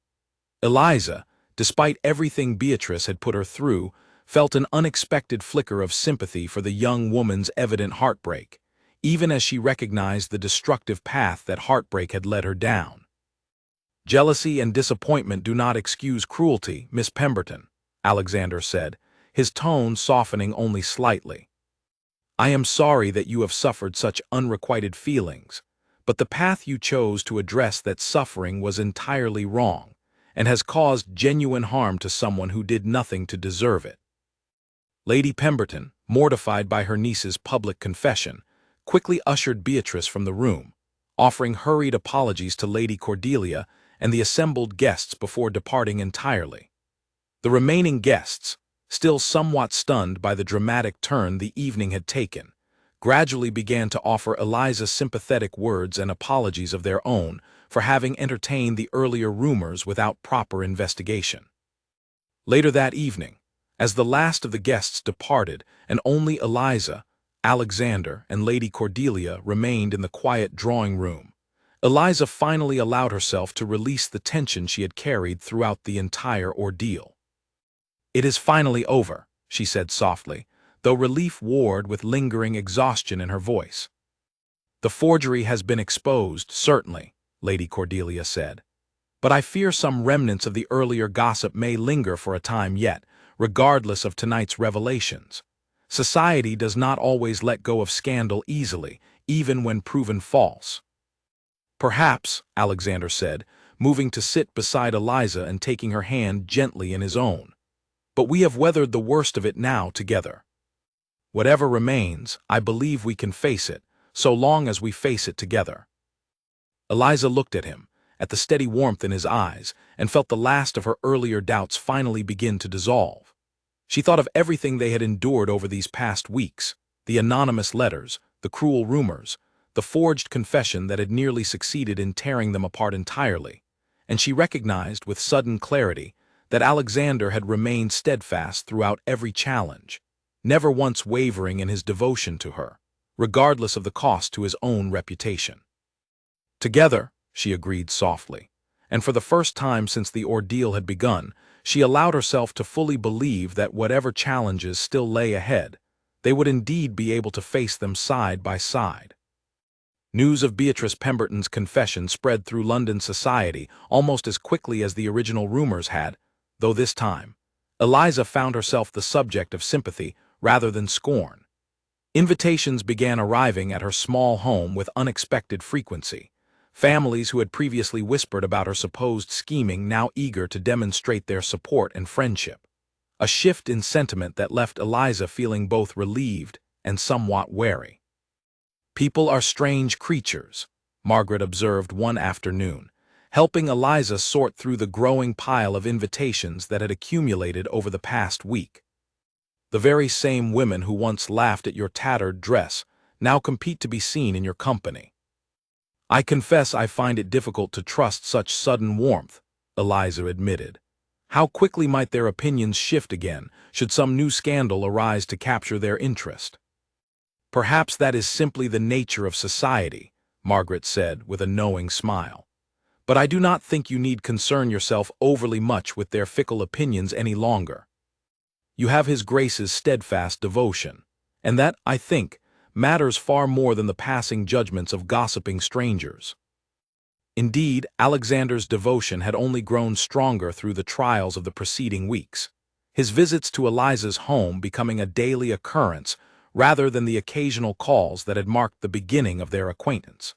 Eliza, despite everything Beatrice had put her through, felt an unexpected flicker of sympathy for the young woman's evident heartbreak, even as she recognized the destructive path that heartbreak had led her down. "Jealousy and disappointment do not excuse cruelty, Miss Pemberton," Alexander said, his tone softening only slightly. "I am sorry that you have suffered such unrequited feelings, but the path you chose to address that suffering was entirely wrong, and has caused genuine harm to someone who did nothing to deserve it." Lady Pemberton, mortified by her niece's public confession, quickly ushered Beatrice from the room, offering hurried apologies to Lady Cordelia and the assembled guests before departing entirely. The remaining guests, still somewhat stunned by the dramatic turn the evening had taken, gradually began to offer Eliza sympathetic words and apologies of their own for having entertained the earlier rumors without proper investigation. Later that evening, as the last of the guests departed and only Eliza, Alexander, and Lady Cordelia remained in the quiet drawing room, Eliza finally allowed herself to release the tension she had carried throughout the entire ordeal. "It is finally over," she said softly, though relief warred with lingering exhaustion in her voice. "The forgery has been exposed, certainly," Lady Cordelia said, "but I fear some remnants of the earlier gossip may linger for a time yet, regardless of tonight's revelations. Society does not always let go of scandal easily, even when proven false." "Perhaps," Alexander said, moving to sit beside Eliza and taking her hand gently in his own, "but we have weathered the worst of it now together. Whatever remains, I believe we can face it, so long as we face it together." Eliza looked at him, at the steady warmth in his eyes, and felt the last of her earlier doubts finally begin to dissolve. She thought of everything they had endured over these past weeks, the anonymous letters, the cruel rumors, the forged confession that had nearly succeeded in tearing them apart entirely, and she recognized with sudden clarity that Alexander had remained steadfast throughout every challenge, never once wavering in his devotion to her, regardless of the cost to his own reputation. "Together," she agreed softly, and for the first time since the ordeal had begun, she allowed herself to fully believe that whatever challenges still lay ahead, they would indeed be able to face them side by side. News of Beatrice Pemberton's confession spread through London society almost as quickly as the original rumors had, though this time, Eliza found herself the subject of sympathy rather than scorn. Invitations began arriving at her small home with unexpected frequency, families who had previously whispered about her supposed scheming now eager to demonstrate their support and friendship, a shift in sentiment that left Eliza feeling both relieved and somewhat wary. "People are strange creatures," Margaret observed one afternoon, helping Eliza sort through the growing pile of invitations that had accumulated over the past week. "The very same women who once laughed at your tattered dress now compete to be seen in your company. I confess I find it difficult to trust such sudden warmth," Eliza admitted. "How quickly might their opinions shift again should some new scandal arise to capture their interest?" "Perhaps that is simply the nature of society," Margaret said with a knowing smile. "But I do not think you need concern yourself overly much with their fickle opinions any longer. You have His Grace's steadfast devotion, and that, I think, matters far more than the passing judgments of gossiping strangers." Indeed, Alexander's devotion had only grown stronger through the trials of the preceding weeks, his visits to Eliza's home becoming a daily occurrence rather than the occasional calls that had marked the beginning of their acquaintance.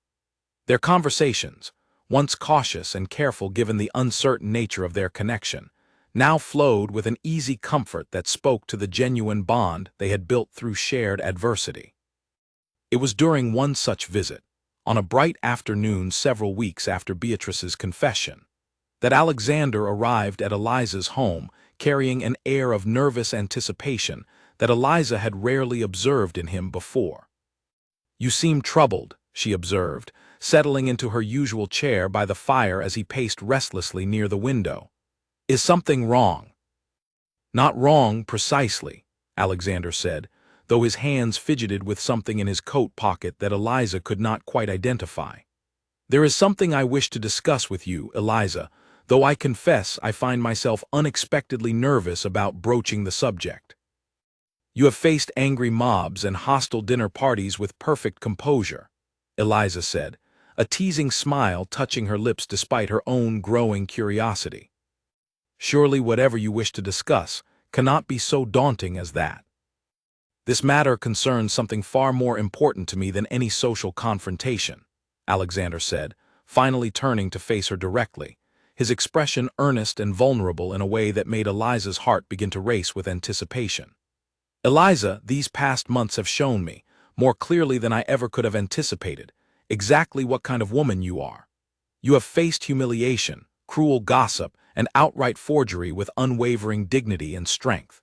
Their conversations, once cautious and careful given the uncertain nature of their connection, now flowed with an easy comfort that spoke to the genuine bond they had built through shared adversity. It was during one such visit, on a bright afternoon several weeks after Beatrice's confession, that Alexander arrived at Eliza's home carrying an air of nervous anticipation that Eliza had rarely observed in him before. "You seem troubled," she observed, settling into her usual chair by the fire as he paced restlessly near the window. "Is something wrong?" Not wrong, precisely, Alexander said, though his hands fidgeted with something in his coat pocket that Eliza could not quite identify. There is something I wish to discuss with you, Eliza, though I confess I find myself unexpectedly nervous about broaching the subject. You have faced angry mobs and hostile dinner parties with perfect composure, Eliza said, a teasing smile touching her lips despite her own growing curiosity. Surely whatever you wish to discuss cannot be so daunting as that. This matter concerns something far more important to me than any social confrontation, Alexander said, finally turning to face her directly, his expression earnest and vulnerable in a way that made Eliza's heart begin to race with anticipation. Eliza, these past months have shown me, more clearly than I ever could have anticipated, exactly what kind of woman you are. You have faced humiliation, cruel gossip, and outright forgery with unwavering dignity and strength.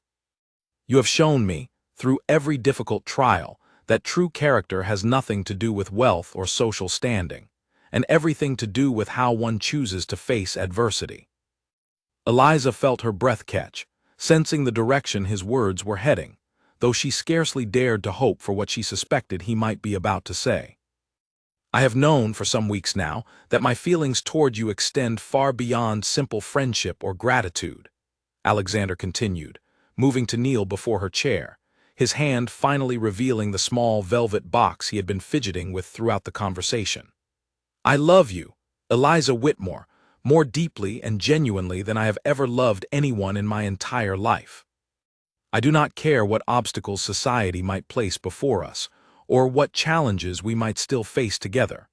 You have shown me, through every difficult trial, that true character has nothing to do with wealth or social standing, and everything to do with how one chooses to face adversity. Eliza felt her breath catch, sensing the direction his words were heading, though she scarcely dared to hope for what she suspected he might be about to say. I have known for some weeks now that my feelings toward you extend far beyond simple friendship or gratitude, Alexander continued, moving to kneel before her chair, his hand finally revealing the small velvet box he had been fidgeting with throughout the conversation. I love you, Eliza Whitmore, more deeply and genuinely than I have ever loved anyone in my entire life. I do not care what obstacles society might place before us, or what challenges we might still face together.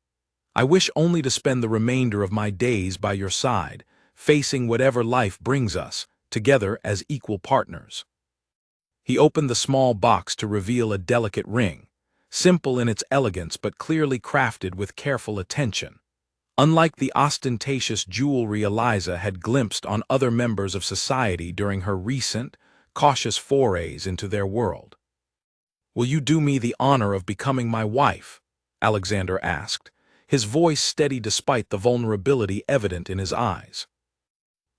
I wish only to spend the remainder of my days by your side, facing whatever life brings us, together as equal partners. He opened the small box to reveal a delicate ring, simple in its elegance but clearly crafted with careful attention, unlike the ostentatious jewelry Eliza had glimpsed on other members of society during her recent, cautious forays into their world. Will you do me the honor of becoming my wife? Alexander asked, his voice steady despite the vulnerability evident in his eyes.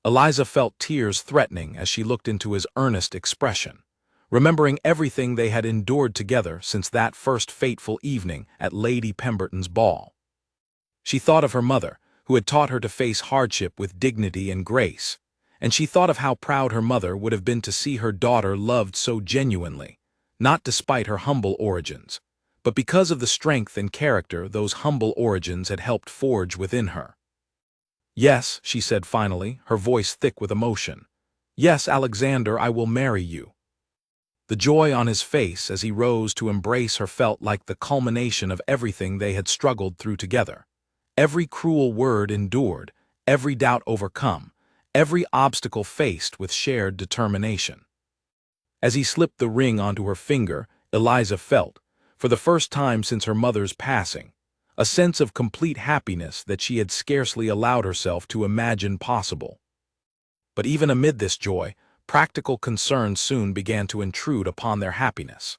Eliza felt tears threatening as she looked into his earnest expression, remembering everything they had endured together since that first fateful evening at Lady Pemberton's ball. She thought of her mother, who had taught her to face hardship with dignity and grace, and she thought of how proud her mother would have been to see her daughter loved so genuinely, not despite her humble origins, but because of the strength and character those humble origins had helped forge within her. Yes, she said finally, her voice thick with emotion. Yes, Alexander, I will marry you. The joy on his face as he rose to embrace her felt like the culmination of everything they had struggled through together. Every cruel word endured, every doubt overcome, every obstacle faced with shared determination. As he slipped the ring onto her finger, Eliza felt, for the first time since her mother's passing, a sense of complete happiness that she had scarcely allowed herself to imagine possible. But even amid this joy, practical concerns soon began to intrude upon their happiness.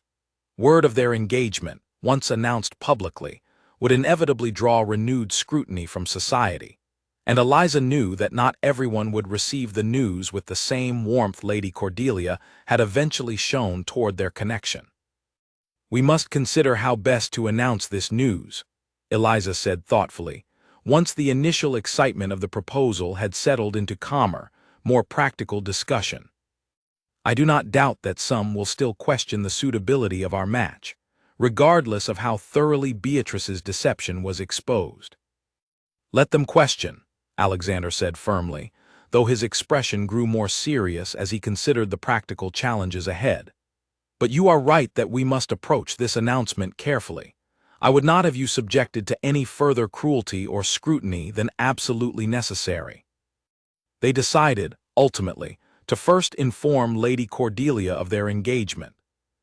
Word of their engagement, once announced publicly, would inevitably draw renewed scrutiny from society, and Eliza knew that not everyone would receive the news with the same warmth Lady Cordelia had eventually shown toward their connection. We must consider how best to announce this news, Eliza said thoughtfully, once the initial excitement of the proposal had settled into calmer, more practical discussion. I do not doubt that some will still question the suitability of our match, regardless of how thoroughly Beatrice's deception was exposed. Let them question, Alexander said firmly, though his expression grew more serious as he considered the practical challenges ahead. But you are right that we must approach this announcement carefully. I would not have you subjected to any further cruelty or scrutiny than absolutely necessary. They decided, ultimately, to first inform Lady Cordelia of their engagement,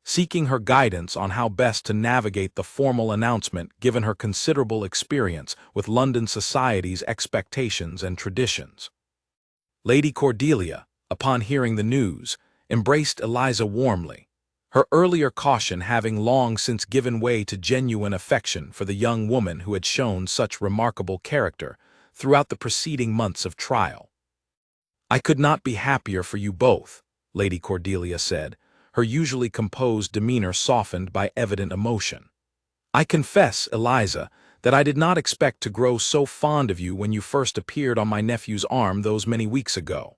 seeking her guidance on how best to navigate the formal announcement given her considerable experience with London society's expectations and traditions. Lady Cordelia, upon hearing the news, embraced Eliza warmly, her earlier caution having long since given way to genuine affection for the young woman who had shown such remarkable character throughout the preceding months of trial. I could not be happier for you both, Lady Cordelia said, her usually composed demeanor softened by evident emotion. "I confess, Eliza, that I did not expect to grow so fond of you when you first appeared on my nephew's arm those many weeks ago.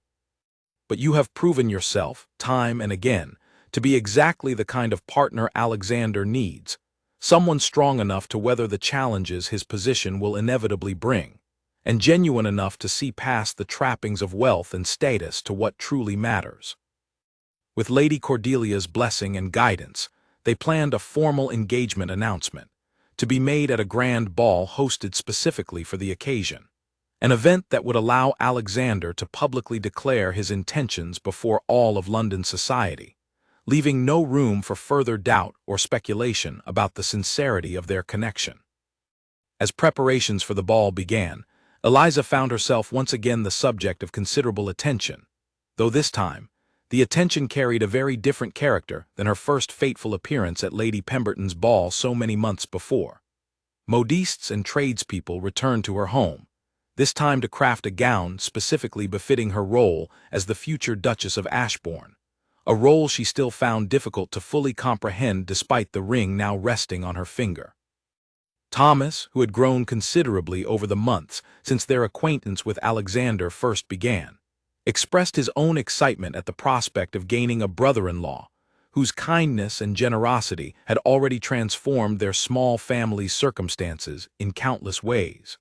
But you have proven yourself, time and again, to be exactly the kind of partner Alexander needs, someone strong enough to weather the challenges his position will inevitably bring, and genuine enough to see past the trappings of wealth and status to what truly matters." With Lady Cordelia's blessing and guidance, they planned a formal engagement announcement, to be made at a grand ball hosted specifically for the occasion, an event that would allow Alexander to publicly declare his intentions before all of London society, leaving no room for further doubt or speculation about the sincerity of their connection. As preparations for the ball began, Eliza found herself once again the subject of considerable attention, though this time, the attention carried a very different character than her first fateful appearance at Lady Pemberton's ball so many months before. Modistes and tradespeople returned to her home, this time to craft a gown specifically befitting her role as the future Duchess of Ashbourne, a role she still found difficult to fully comprehend despite the ring now resting on her finger. Thomas, who had grown considerably over the months since their acquaintance with Alexander first began, expressed his own excitement at the prospect of gaining a brother-in-law, whose kindness and generosity had already transformed their small family's circumstances in countless ways.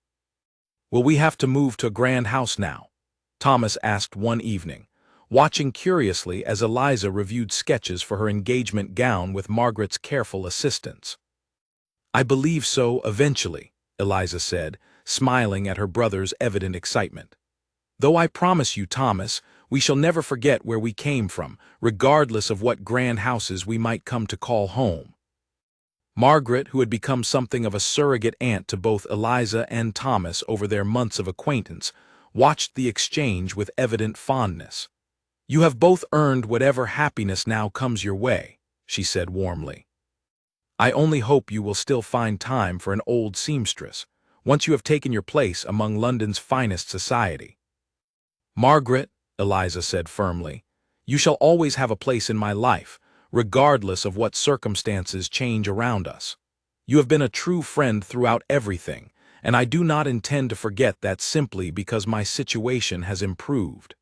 "Will we have to move to a grand house now?" Thomas asked one evening, watching curiously as Eliza reviewed sketches for her engagement gown with Margaret's careful assistance. "I believe so, eventually," Eliza said, smiling at her brother's evident excitement. "Though I promise you, Thomas, we shall never forget where we came from, regardless of what grand houses we might come to call home." Margaret, who had become something of a surrogate aunt to both Eliza and Thomas over their months of acquaintance, watched the exchange with evident fondness. "You have both earned whatever happiness now comes your way," she said warmly. "I only hope you will still find time for an old seamstress, once you have taken your place among London's finest society." "Margaret," Eliza said firmly, "you shall always have a place in my life, regardless of what circumstances change around us. You have been a true friend throughout everything, and I do not intend to forget that simply because my situation has improved."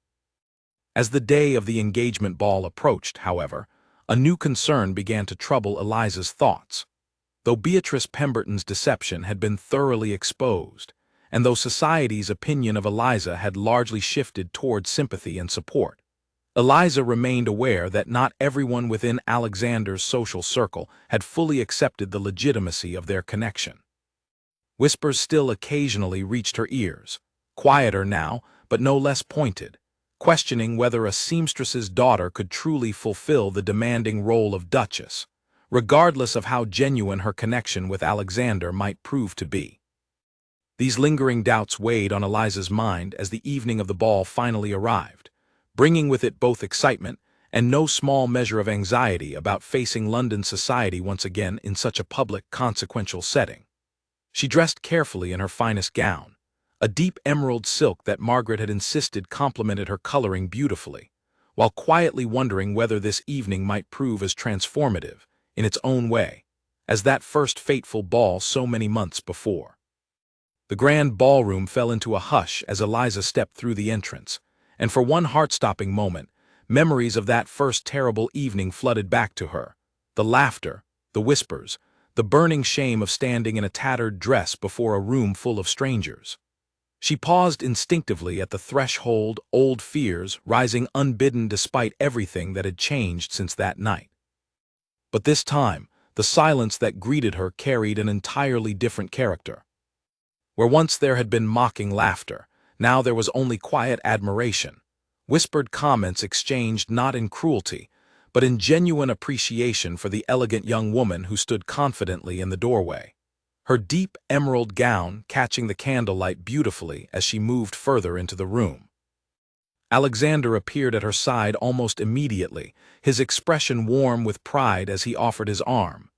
As the day of the engagement ball approached, however, a new concern began to trouble Eliza's thoughts. Though Beatrice Pemberton's deception had been thoroughly exposed, and though society's opinion of Eliza had largely shifted toward sympathy and support, Eliza remained aware that not everyone within Alexander's social circle had fully accepted the legitimacy of their connection. Whispers still occasionally reached her ears, quieter now, but no less pointed, questioning whether a seamstress's daughter could truly fulfill the demanding role of duchess, regardless of how genuine her connection with Alexander might prove to be. These lingering doubts weighed on Eliza's mind as the evening of the ball finally arrived, bringing with it both excitement and no small measure of anxiety about facing London society once again in such a public, consequential setting. She dressed carefully in her finest gown, a deep emerald silk that Margaret had insisted complemented her coloring beautifully, while quietly wondering whether this evening might prove as transformative, in its own way, as that first fateful ball so many months before. The grand ballroom fell into a hush as Eliza stepped through the entrance, and for one heart-stopping moment, memories of that first terrible evening flooded back to her. The laughter, the whispers, the burning shame of standing in a tattered dress before a room full of strangers. She paused instinctively at the threshold, old fears rising unbidden despite everything that had changed since that night. But this time, the silence that greeted her carried an entirely different character. Where once there had been mocking laughter, now there was only quiet admiration, whispered comments exchanged not in cruelty, but in genuine appreciation for the elegant young woman who stood confidently in the doorway, her deep emerald gown catching the candlelight beautifully as she moved further into the room. Alexander appeared at her side almost immediately, his expression warm with pride as he offered his arm.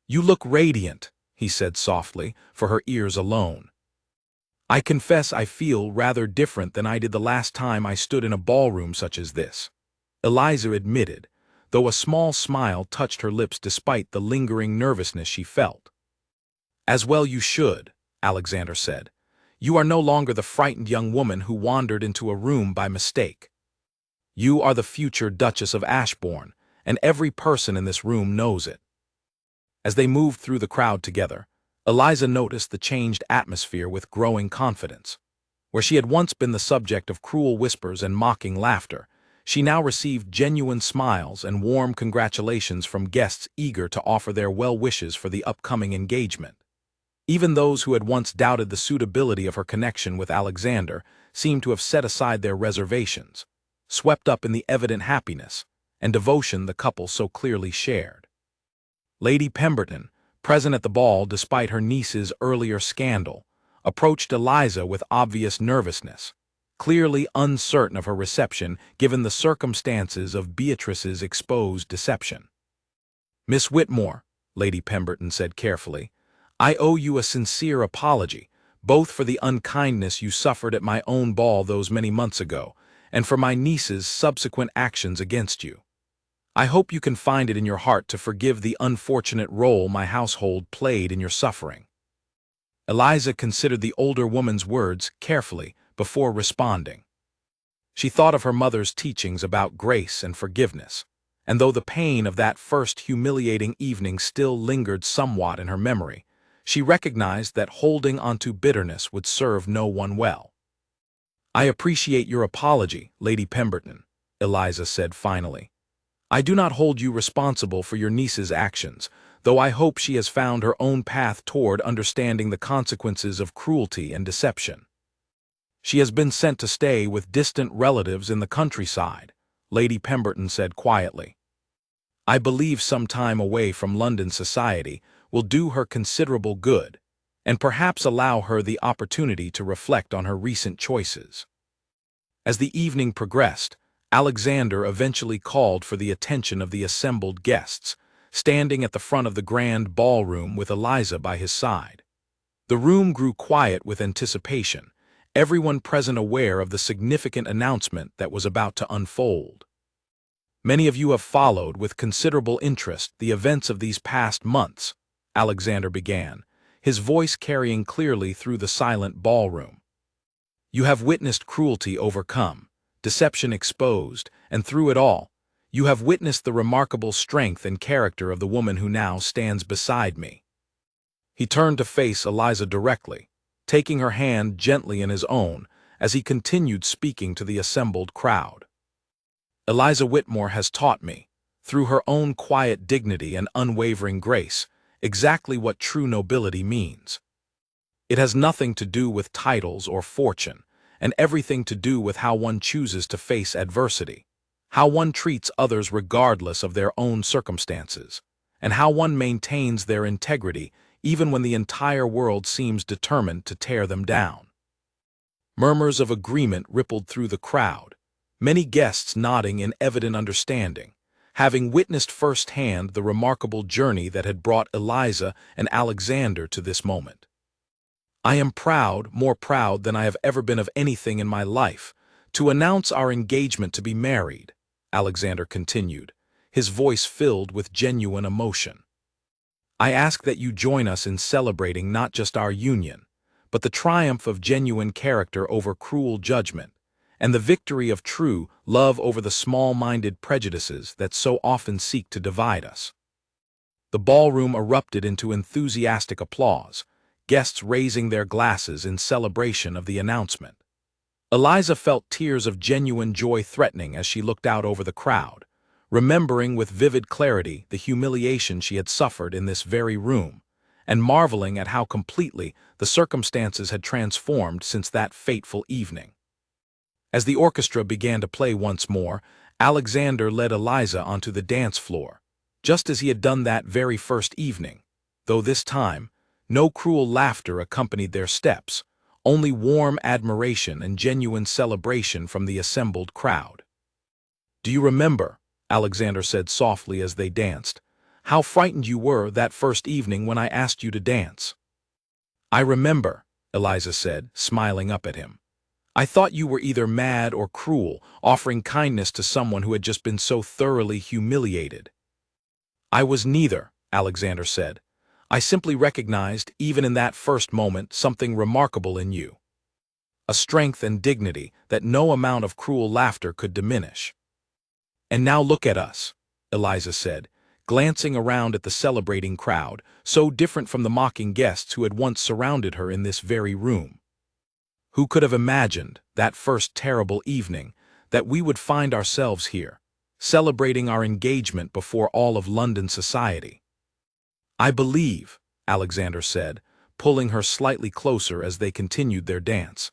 "You look radiant," he said softly, for her ears alone. "I confess I feel rather different than I did the last time I stood in a ballroom such as this." Eliza admitted, though a small smile touched her lips despite the lingering nervousness she felt. As well you should, Alexander said. You are no longer the frightened young woman who wandered into a room by mistake. You are the future Duchess of Ashbourne, and every person in this room knows it. As they moved through the crowd together, Eliza noticed the changed atmosphere with growing confidence. Where she had once been the subject of cruel whispers and mocking laughter, she now received genuine smiles and warm congratulations from guests eager to offer their well wishes for the upcoming engagement. Even those who had once doubted the suitability of her connection with Alexander seemed to have set aside their reservations, swept up in the evident happiness and devotion the couple so clearly shared. Lady Pemberton, present at the ball despite her niece's earlier scandal, approached Eliza with obvious nervousness, clearly uncertain of her reception given the circumstances of Beatrice's exposed deception. "Miss Whitmore," Lady Pemberton said carefully, "I owe you a sincere apology, both for the unkindness you suffered at my own ball those many months ago, and for my niece's subsequent actions against you. I hope you can find it in your heart to forgive the unfortunate role my household played in your suffering." Eliza considered the older woman's words carefully before responding. She thought of her mother's teachings about grace and forgiveness, and though the pain of that first humiliating evening still lingered somewhat in her memory, she recognized that holding onto bitterness would serve no one well. "I appreciate your apology, Lady Pemberton," Eliza said finally. "I do not hold you responsible for your niece's actions, though I hope she has found her own path toward understanding the consequences of cruelty and deception. She has been sent to stay with distant relatives in the countryside," Lady Pemberton said quietly. "I believe some time away from London society will do her considerable good, and perhaps allow her the opportunity to reflect on her recent choices." As the evening progressed, Alexander eventually called for the attention of the assembled guests, standing at the front of the grand ballroom with Eliza by his side. The room grew quiet with anticipation, everyone present aware of the significant announcement that was about to unfold. "Many of you have followed with considerable interest the events of these past months," Alexander began, his voice carrying clearly through the silent ballroom. "You have witnessed cruelty overcome, deception exposed, and through it all, you have witnessed the remarkable strength and character of the woman who now stands beside me." He turned to face Eliza directly, taking her hand gently in his own as he continued speaking to the assembled crowd. "Eliza Whitmore has taught me, through her own quiet dignity and unwavering grace, exactly what true nobility means. It has nothing to do with titles or fortune, and everything to do with how one chooses to face adversity, how one treats others regardless of their own circumstances, and how one maintains their integrity even when the entire world seems determined to tear them down." Murmurs of agreement rippled through the crowd, many guests nodding in evident understanding, having witnessed firsthand the remarkable journey that had brought Eliza and Alexander to this moment. "I am proud, more proud than I have ever been of anything in my life, to announce our engagement to be married," Alexander continued, his voice filled with genuine emotion. "I ask that you join us in celebrating not just our union, but the triumph of genuine character over cruel judgment, and the victory of true love over the small-minded prejudices that so often seek to divide us." The ballroom erupted into enthusiastic applause, guests raising their glasses in celebration of the announcement. Eliza felt tears of genuine joy threatening as she looked out over the crowd, remembering with vivid clarity the humiliation she had suffered in this very room, and marveling at how completely the circumstances had transformed since that fateful evening. As the orchestra began to play once more, Alexander led Eliza onto the dance floor, just as he had done that very first evening, though this time, no cruel laughter accompanied their steps, only warm admiration and genuine celebration from the assembled crowd. "Do you remember," Alexander said softly as they danced, "how frightened you were that first evening when I asked you to dance?" "I remember," Eliza said, smiling up at him. I thought you were either mad or cruel, offering kindness to someone who had just been so thoroughly humiliated. I was neither, Alexander said. I simply recognized, even in that first moment, something remarkable in you. A strength and dignity that no amount of cruel laughter could diminish. And now look at us, Eliza said, glancing around at the celebrating crowd, so different from the mocking guests who had once surrounded her in this very room. Who could have imagined, that first terrible evening, that we would find ourselves here, celebrating our engagement before all of London society? I believe, Alexander said, pulling her slightly closer as they continued their dance,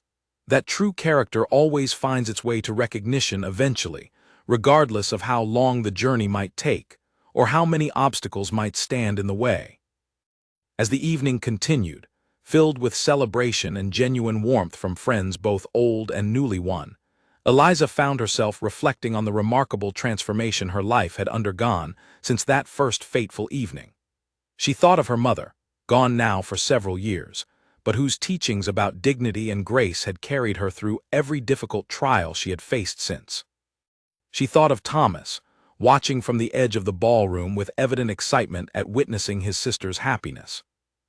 that true character always finds its way to recognition eventually, regardless of how long the journey might take, or how many obstacles might stand in the way. As the evening continued, filled with celebration and genuine warmth from friends both old and newly won, Eliza found herself reflecting on the remarkable transformation her life had undergone since that first fateful evening. She thought of her mother, gone now for several years, but whose teachings about dignity and grace had carried her through every difficult trial she had faced since. She thought of Thomas, watching from the edge of the ballroom with evident excitement at witnessing his sister's happiness.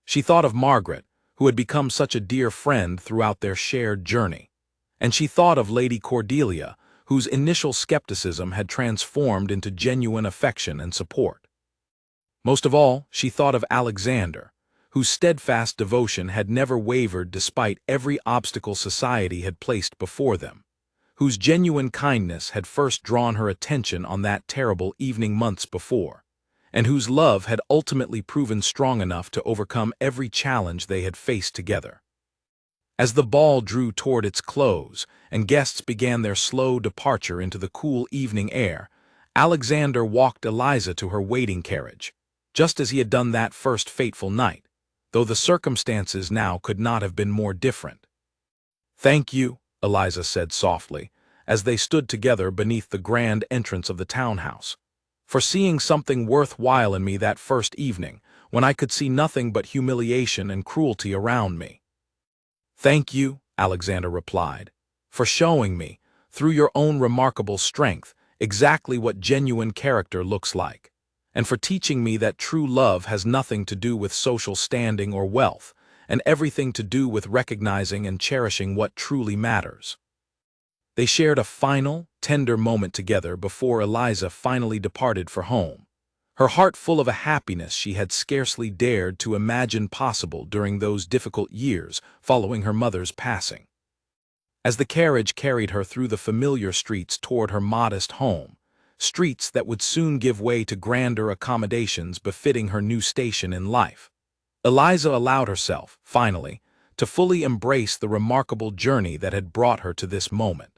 She thought of Margaret, who had become such a dear friend throughout their shared journey. And she thought of Lady Cordelia, whose initial skepticism had transformed into genuine affection and support. Most of all, she thought of Alexander, whose steadfast devotion had never wavered despite every obstacle society had placed before them, whose genuine kindness had first drawn her attention on that terrible evening months before, and whose love had ultimately proven strong enough to overcome every challenge they had faced together. As the ball drew toward its close and guests began their slow departure into the cool evening air, Alexander walked Eliza to her waiting carriage, just as he had done that first fateful night, though the circumstances now could not have been more different. "Thank you," Eliza said softly, as they stood together beneath the grand entrance of the townhouse, "for seeing something worthwhile in me that first evening, when I could see nothing but humiliation and cruelty around me." "Thank you," Alexander replied, "for showing me, through your own remarkable strength, exactly what genuine character looks like, and for teaching me that true love has nothing to do with social standing or wealth, and everything to do with recognizing and cherishing what truly matters." They shared a final, tender moment together before Eliza finally departed for home, her heart full of a happiness she had scarcely dared to imagine possible during those difficult years following her mother's passing. As the carriage carried her through the familiar streets toward her modest home, streets that would soon give way to grander accommodations befitting her new station in life, Eliza allowed herself, finally, to fully embrace the remarkable journey that had brought her to this moment.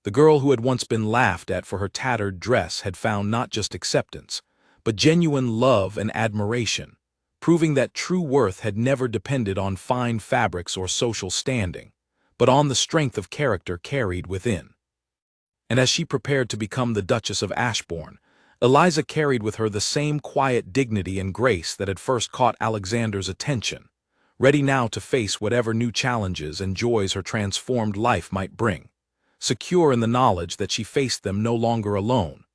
The girl who had once been laughed at for her tattered dress had found not just acceptance, but genuine love and admiration, proving that true worth had never depended on fine fabrics or social standing, but on the strength of character carried within. And as she prepared to become the Duchess of Ashbourne, Eliza carried with her the same quiet dignity and grace that had first caught Alexander's attention, ready now to face whatever new challenges and joys her transformed life might bring, secure in the knowledge that she faced them no longer alone,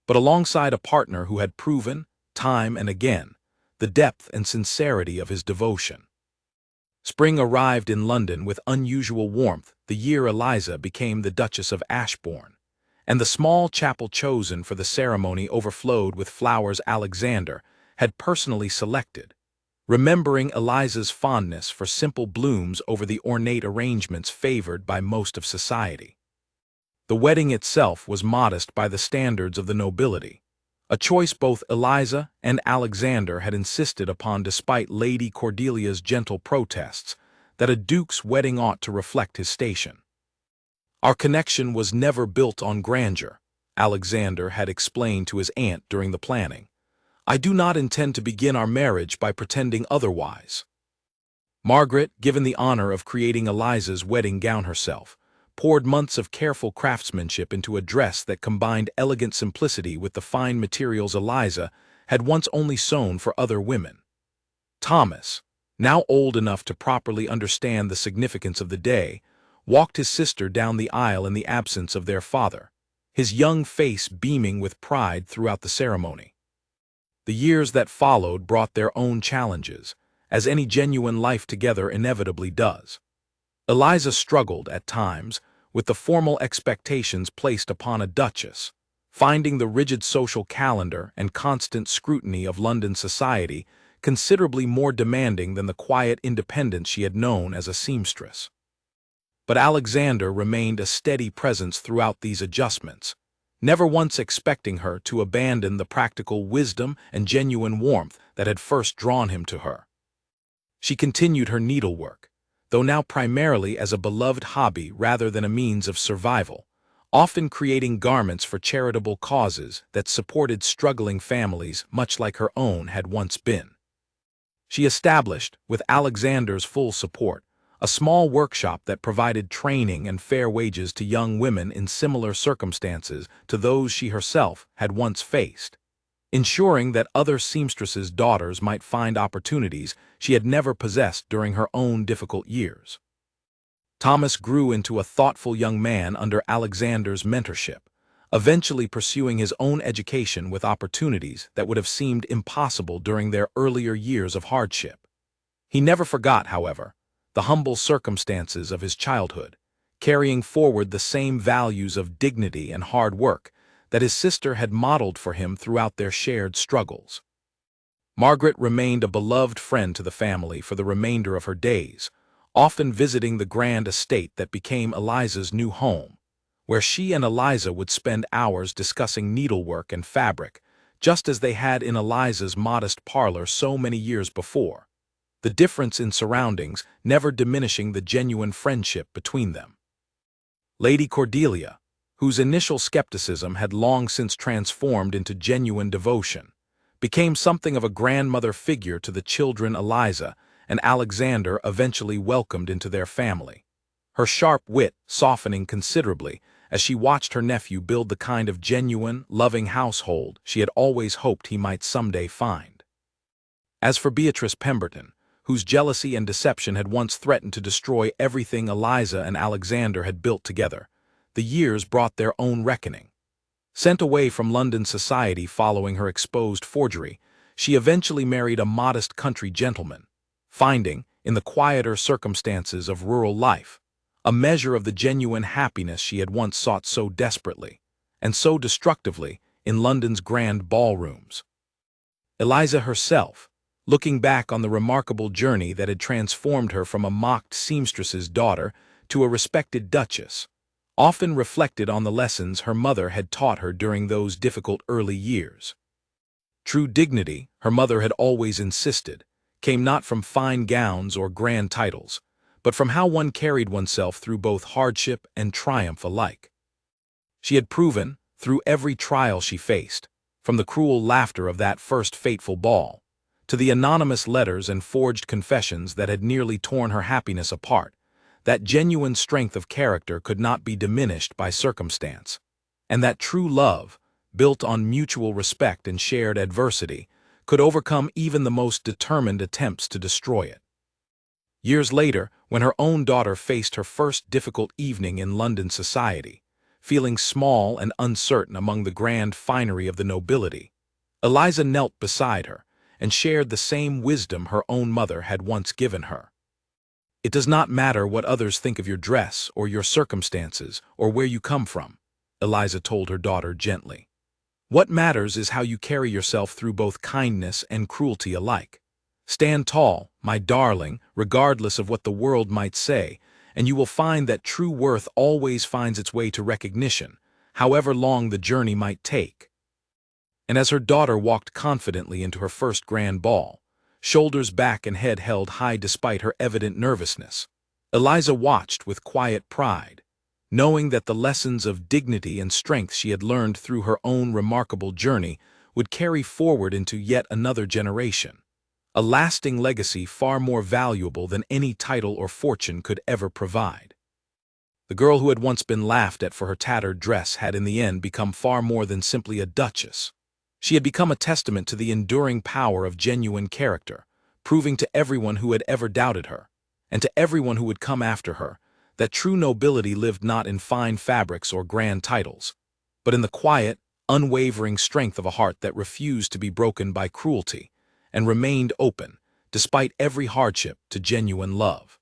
but alongside a partner who had proven, time and again, the depth and sincerity of his devotion. Spring arrived in London with unusual warmth the year Eliza became the Duchess of Ashbourne, and the small chapel chosen for the ceremony overflowed with flowers Alexander had personally selected, remembering Eliza's fondness for simple blooms over the ornate arrangements favored by most of society. The wedding itself was modest by the standards of the nobility, a choice both Eliza and Alexander had insisted upon despite Lady Cordelia's gentle protests that a duke's wedding ought to reflect his station. "Our connection was never built on grandeur," Alexander had explained to his aunt during the planning. "I do not intend to begin our marriage by pretending otherwise." Margaret, given the honor of creating Eliza's wedding gown herself, poured months of careful craftsmanship into a dress that combined elegant simplicity with the fine materials Eliza had once only sewn for other women. Thomas, now old enough to properly understand the significance of the day, walked his sister down the aisle in the absence of their father, his young face beaming with pride throughout the ceremony. The years that followed brought their own challenges, as any genuine life together inevitably does. Eliza struggled, at times, with the formal expectations placed upon a duchess, finding the rigid social calendar and constant scrutiny of London society considerably more demanding than the quiet independence she had known as a seamstress. But Alexander remained a steady presence throughout these adjustments, never once expecting her to abandon the practical wisdom and genuine warmth that had first drawn him to her. She continued her needlework, though now primarily as a beloved hobby rather than a means of survival, often creating garments for charitable causes that supported struggling families much like her own had once been. She established, with Alexander's full support, a small workshop that provided training and fair wages to young women in similar circumstances to those she herself had once faced, ensuring that other seamstresses' daughters might find opportunities she had never possessed during her own difficult years. Thomas grew into a thoughtful young man under Alexander's mentorship, eventually pursuing his own education with opportunities that would have seemed impossible during their earlier years of hardship. He never forgot, however, the humble circumstances of his childhood, carrying forward the same values of dignity and hard work that his sister had modeled for him throughout their shared struggles. Margaret remained a beloved friend to the family for the remainder of her days, often visiting the grand estate that became Eliza's new home, where she and Eliza would spend hours discussing needlework and fabric, just as they had in Eliza's modest parlor so many years before, the difference in surroundings never diminishing the genuine friendship between them. Lady Cordelia, whose initial skepticism had long since transformed into genuine devotion, became something of a grandmother figure to the children Eliza and Alexander eventually welcomed into their family, her sharp wit softening considerably as she watched her nephew build the kind of genuine, loving household she had always hoped he might someday find. As for Beatrice Pemberton, whose jealousy and deception had once threatened to destroy everything Eliza and Alexander had built together, the years brought their own reckoning. Sent away from London society following her exposed forgery, she eventually married a modest country gentleman, finding, in the quieter circumstances of rural life, a measure of the genuine happiness she had once sought so desperately, and so destructively, in London's grand ballrooms. Eliza herself, looking back on the remarkable journey that had transformed her from a mocked seamstress's daughter to a respected duchess, often reflected on the lessons her mother had taught her during those difficult early years. True dignity, her mother had always insisted, came not from fine gowns or grand titles, but from how one carried oneself through both hardship and triumph alike. She had proven, through every trial she faced, from the cruel laughter of that first fateful ball, to the anonymous letters and forged confessions that had nearly torn her happiness apart, that genuine strength of character could not be diminished by circumstance, and that true love, built on mutual respect and shared adversity, could overcome even the most determined attempts to destroy it. Years later, when her own daughter faced her first difficult evening in London society, feeling small and uncertain among the grand finery of the nobility, Eliza knelt beside her and shared the same wisdom her own mother had once given her. "It does not matter what others think of your dress or your circumstances or where you come from," Eliza told her daughter gently. "What matters is how you carry yourself through both kindness and cruelty alike. Stand tall, my darling, regardless of what the world might say, and you will find that true worth always finds its way to recognition, however long the journey might take." And as her daughter walked confidently into her first grand ball, shoulders back and head held high despite her evident nervousness, Eliza watched with quiet pride, knowing that the lessons of dignity and strength she had learned through her own remarkable journey would carry forward into yet another generation, a lasting legacy far more valuable than any title or fortune could ever provide. The girl who had once been laughed at for her tattered dress had in the end become far more than simply a duchess. She had become a testament to the enduring power of genuine character, proving to everyone who had ever doubted her, and to everyone who would come after her, that true nobility lived not in fine fabrics or grand titles, but in the quiet, unwavering strength of a heart that refused to be broken by cruelty and remained open, despite every hardship, to genuine love.